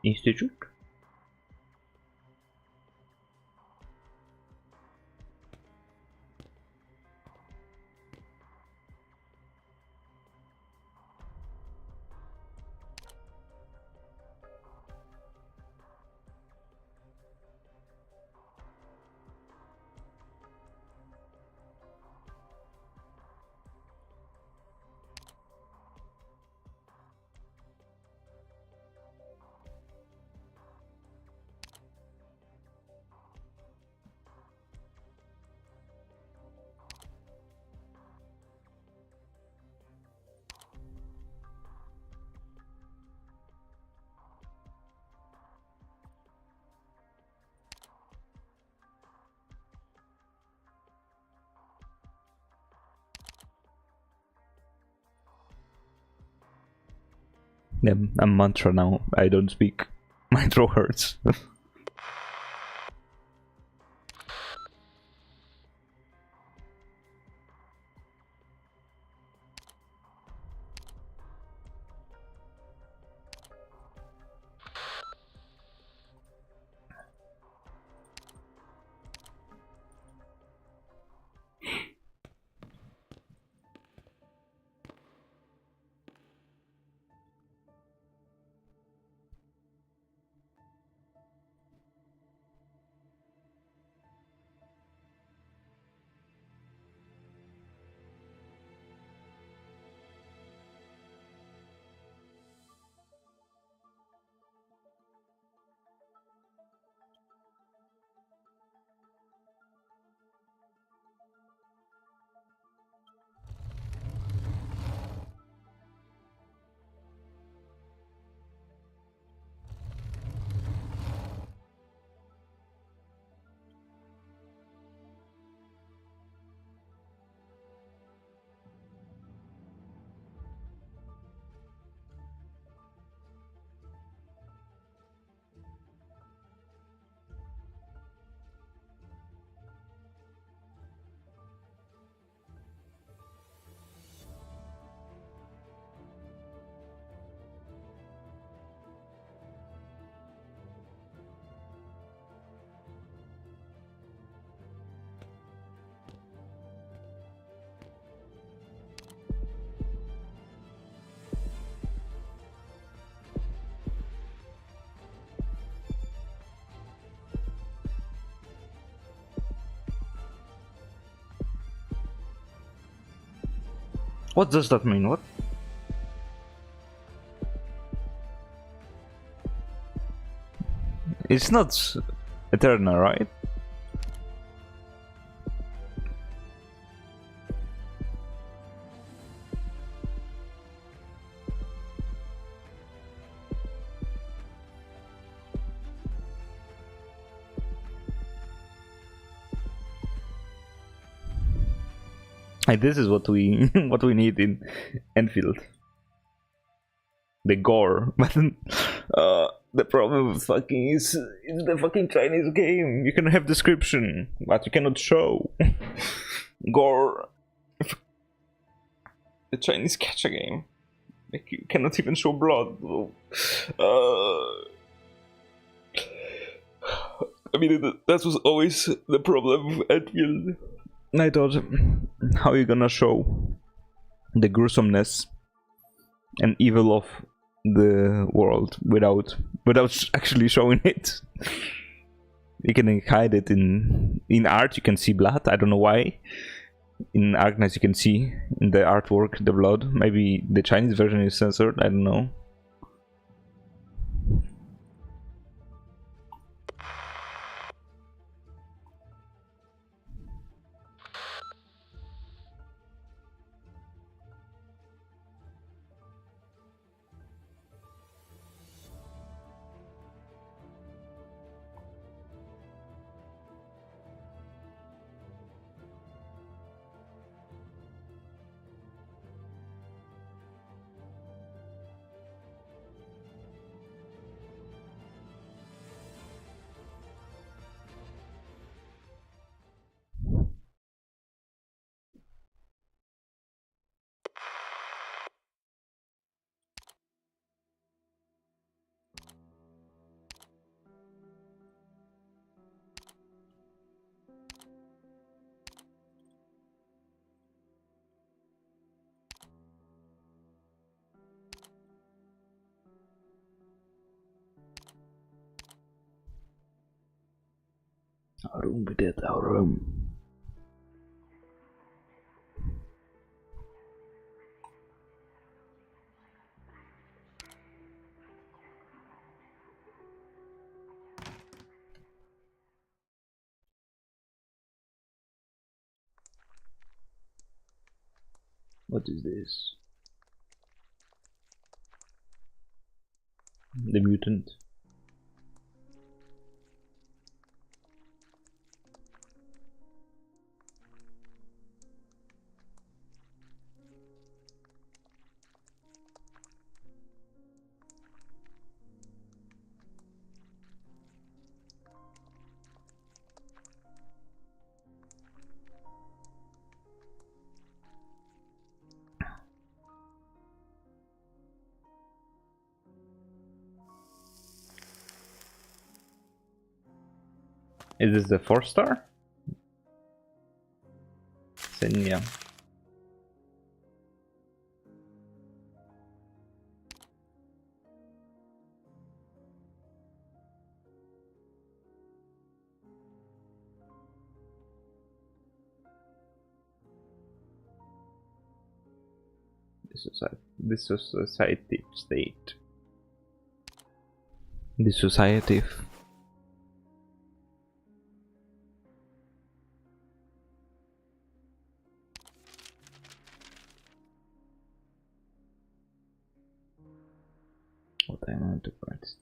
Institute? Yeah, I'm mantra now. I don't speak. My throat hurts. What does that mean? What? It's not eternal, right? Like, this is what we what we need in Enfield. The gore, but the problem with fucking is it's the fucking Chinese game. You can have description, but you cannot show gore. The Chinese gacha game, like, you cannot even show blood. I mean, that was always the problem with Enfield. I thought, how are you gonna show the gruesomeness and evil of the world without actually showing it. You can hide it in art. You can see blood. I don't know why. In Arknights you can see in the artwork the blood. Maybe the Chinese version is censored. I don't know. Our room, we did our room. What is this? The mutant. Is this the 4-star? Then yeah. Dissociative state. Dissociative. What I want to practice.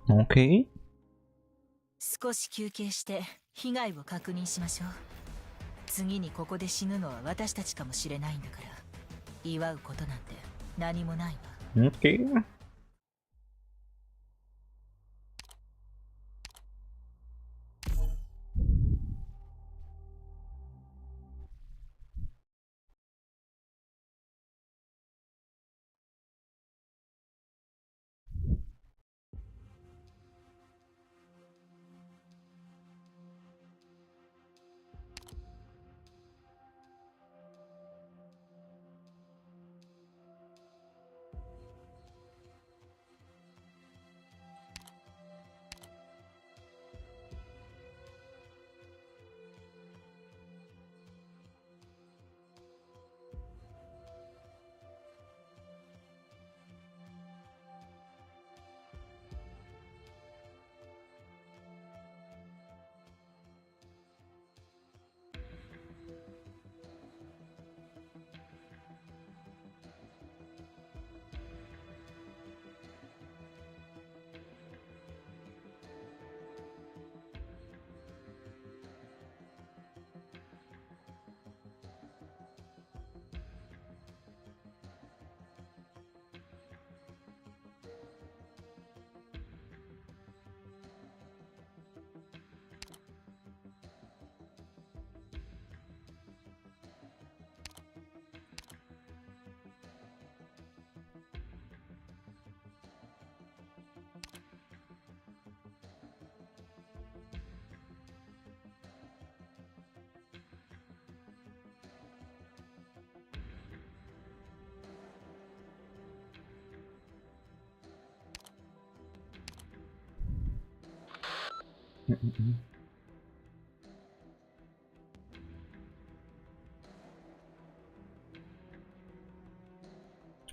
Okay. 少し休憩して被害を確認しましょう。次にここで死ぬのは私たちかもしれないんだから、祝うことなんて何もないわ。Okay.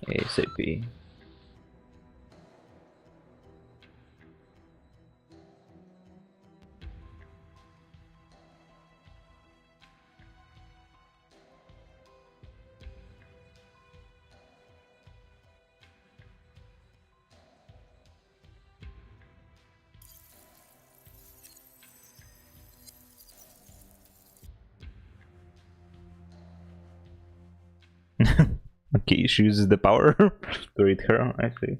ASAP. Okay, she uses the power to read her, I see.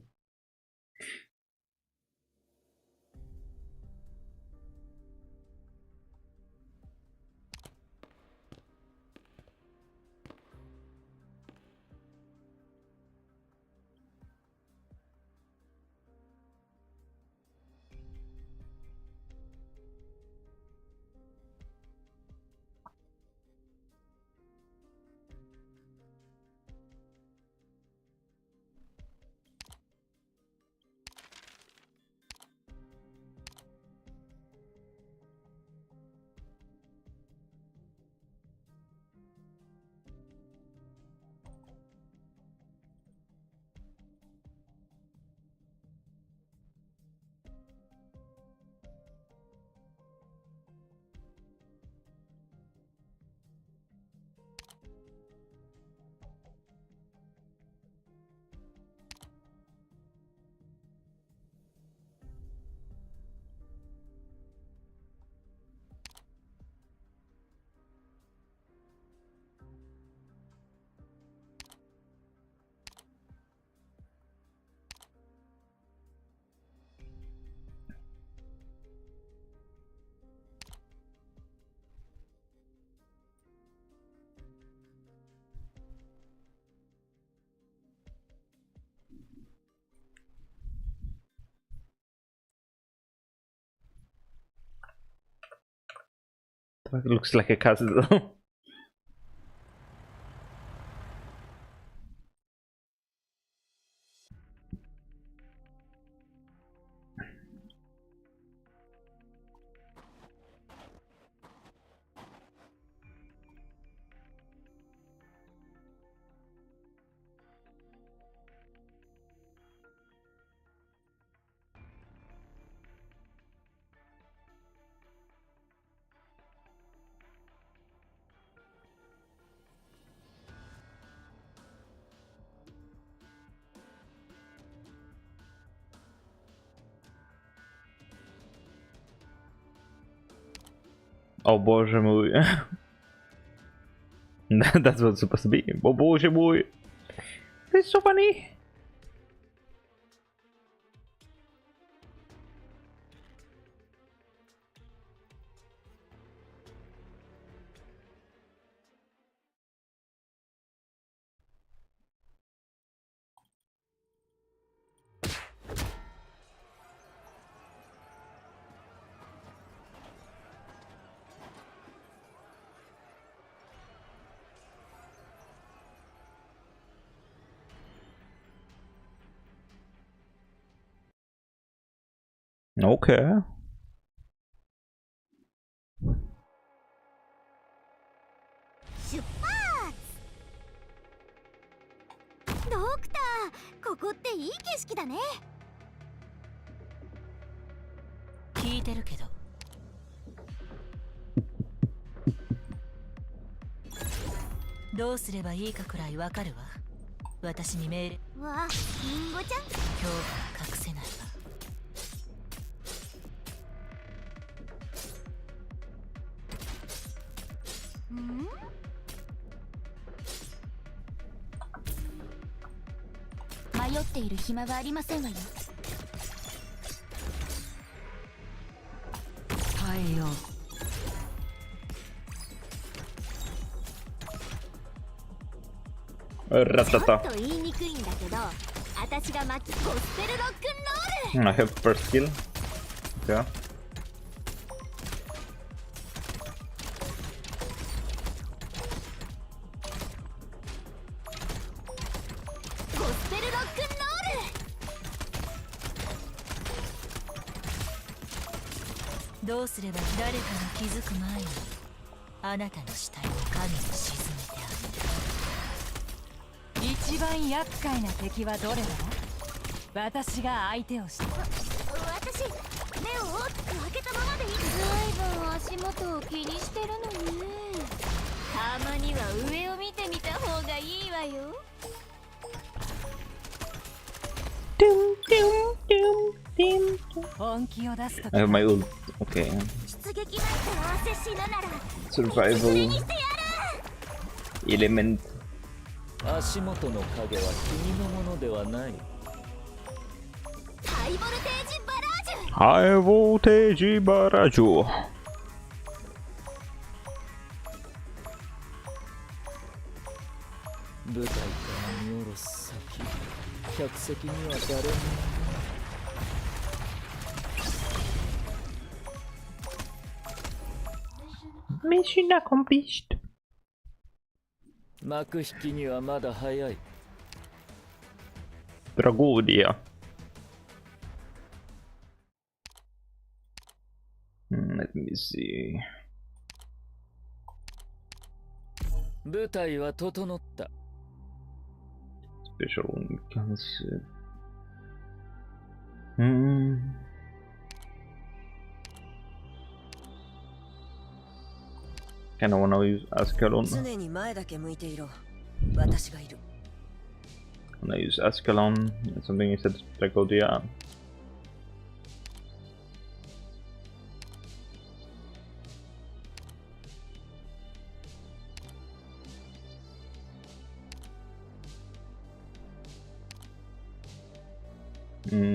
It looks like a castle. O Boże mój. That's what's supposed to be. O Boże mój. It's so funny. Okay. ドクター、ここっていい景色だね。聞いてるけど。どうすればいいかくらいわかるわ。私に命令。わあ、リンゴちゃん。今日は隠せないわ。迷っている暇はありませんわよ。耐えよう。ちょっ Ratata. と言いにくいんだけど、私が巻きゴスペルロックンロール。 I have first skill. Okay. ゴスペルロックンロール。どうすれば誰かが気づく前にあなたの死体を神に沈めてあげる。一番厄介な敵はどれだ？私が相手をして。私、目を大きく開けたままでいい。ずいぶん足元を気にしてるのね。たまには上を見てみた方がいいわよ。本気を出すとき I have my ult. Okay. 出撃なんて合わせ死ぬなら Survival element. 足元の影は君のものではない。ハイボルテージバラージュ。 High voltage barrage. 舞台から見下ろす先、客席には誰もいない。Mission accomplished. 幕引きにはまだ早い。 Tragodia. Let me see. 舞台は整った。 Special one cancelled. Kinda wanna use Ascalon. 常に前だけ向いていろ。私がいる。 Wanna use Ascalon. Something instead of Tragodia.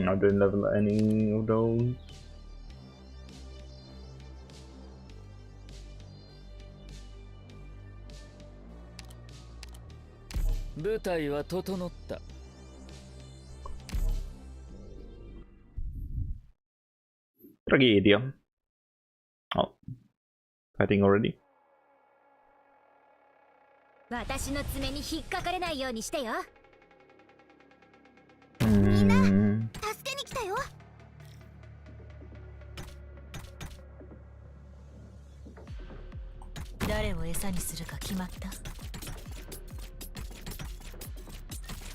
I didn't level any of those. 舞台は整った。 Tragedia. Oh. Fighting already? 私の爪に引っかかれないようにしてよ。 助けに来たよ。誰を餌にするか決まった？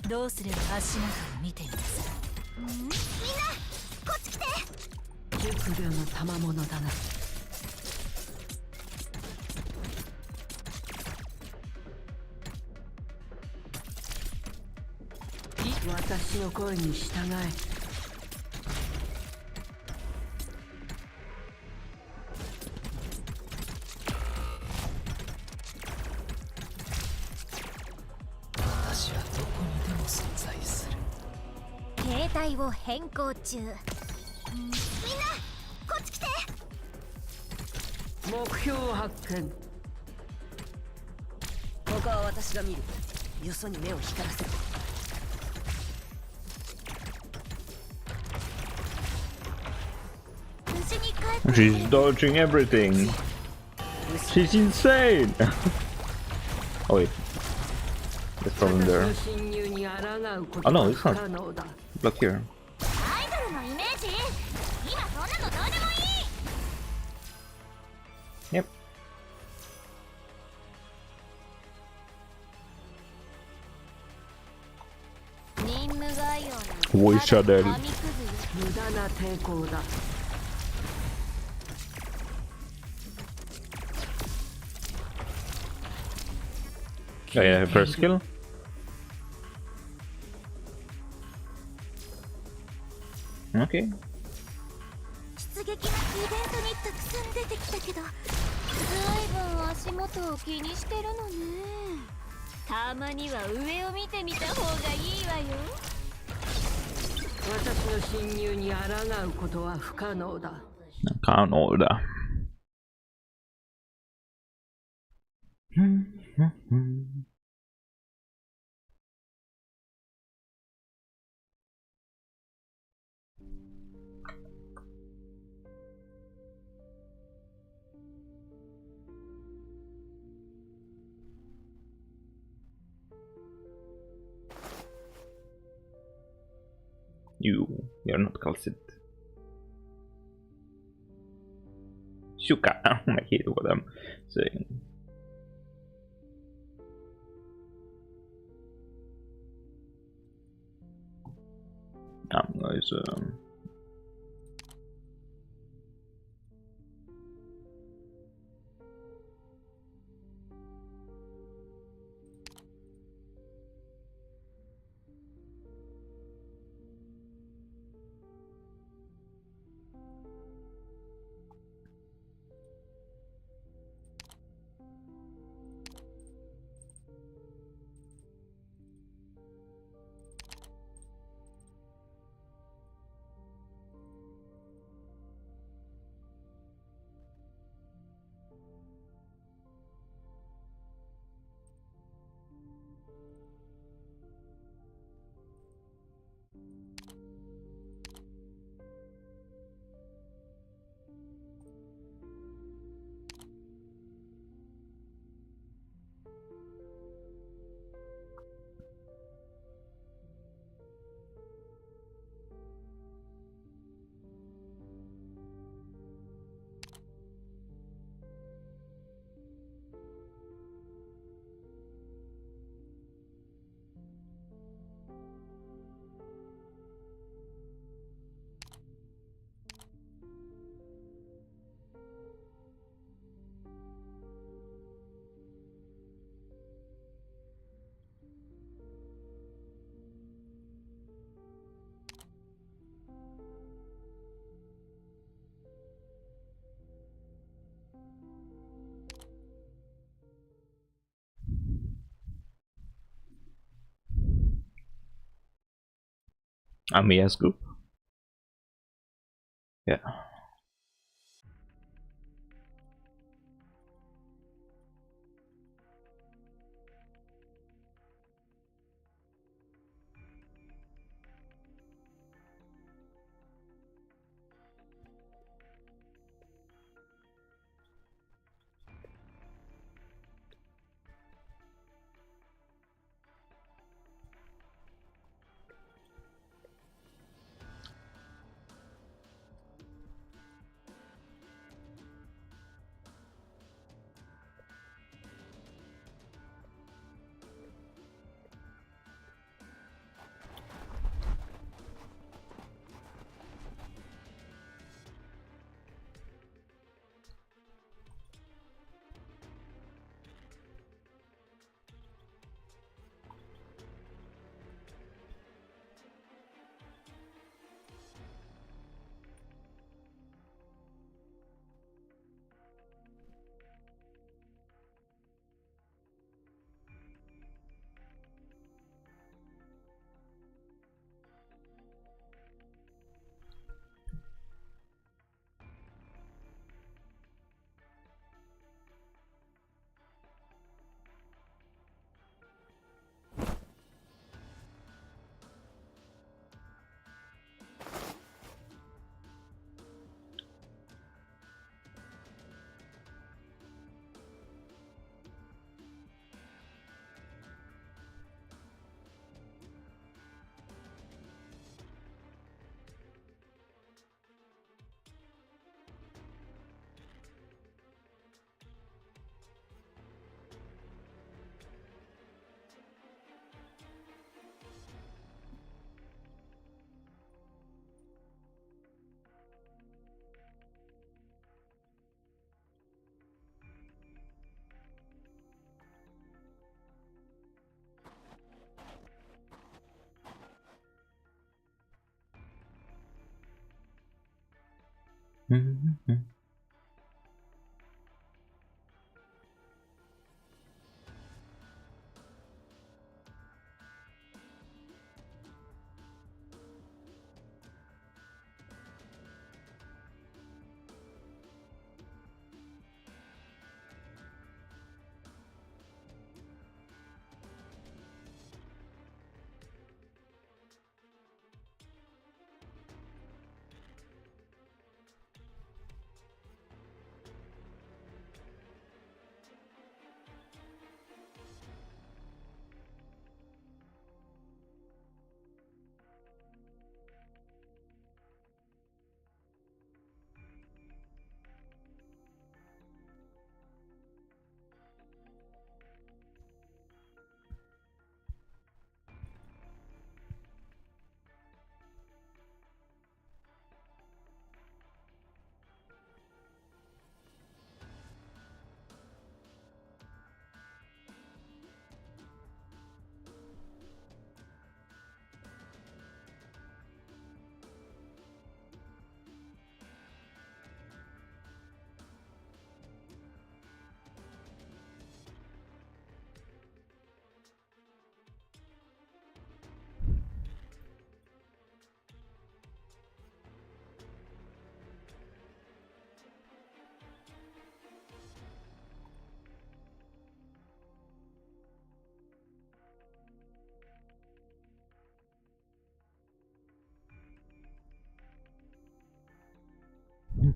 どうすれば足元を見てみなさい。みんなこっち来て。熟慮の賜物だな。私の声に従え。私はどこにでも存在する。携帯を変更中。みんなこっち来て。目標発見。ここは私が見る。よそに目を光らせる。 She's dodging everything. She's insane. Oh wait, there's problem there. Oh no, it's not. Block here. アイドルのイメージ。今そんなのどうでもいい。 Yep. 任務概要なんて Voice shadel. 紙くずよ。無駄な抵抗だ。 Oh yeah, first skill. Okay. 出撃のイベントにたくさん出てきたけど、ずいぶん足元を気にしてるのね。たまには上を見てみた方がいいわよ。私の侵入に抗うことは不可能だ。Can't order. You're not calcid. Suka. I hate what I'm saying. Guys. Amiya's group. Yeah.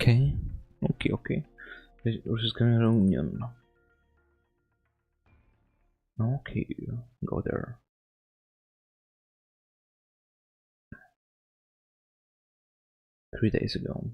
Okay. Okay. Versus Criminal Reunion. Okay, go there. Three days ago.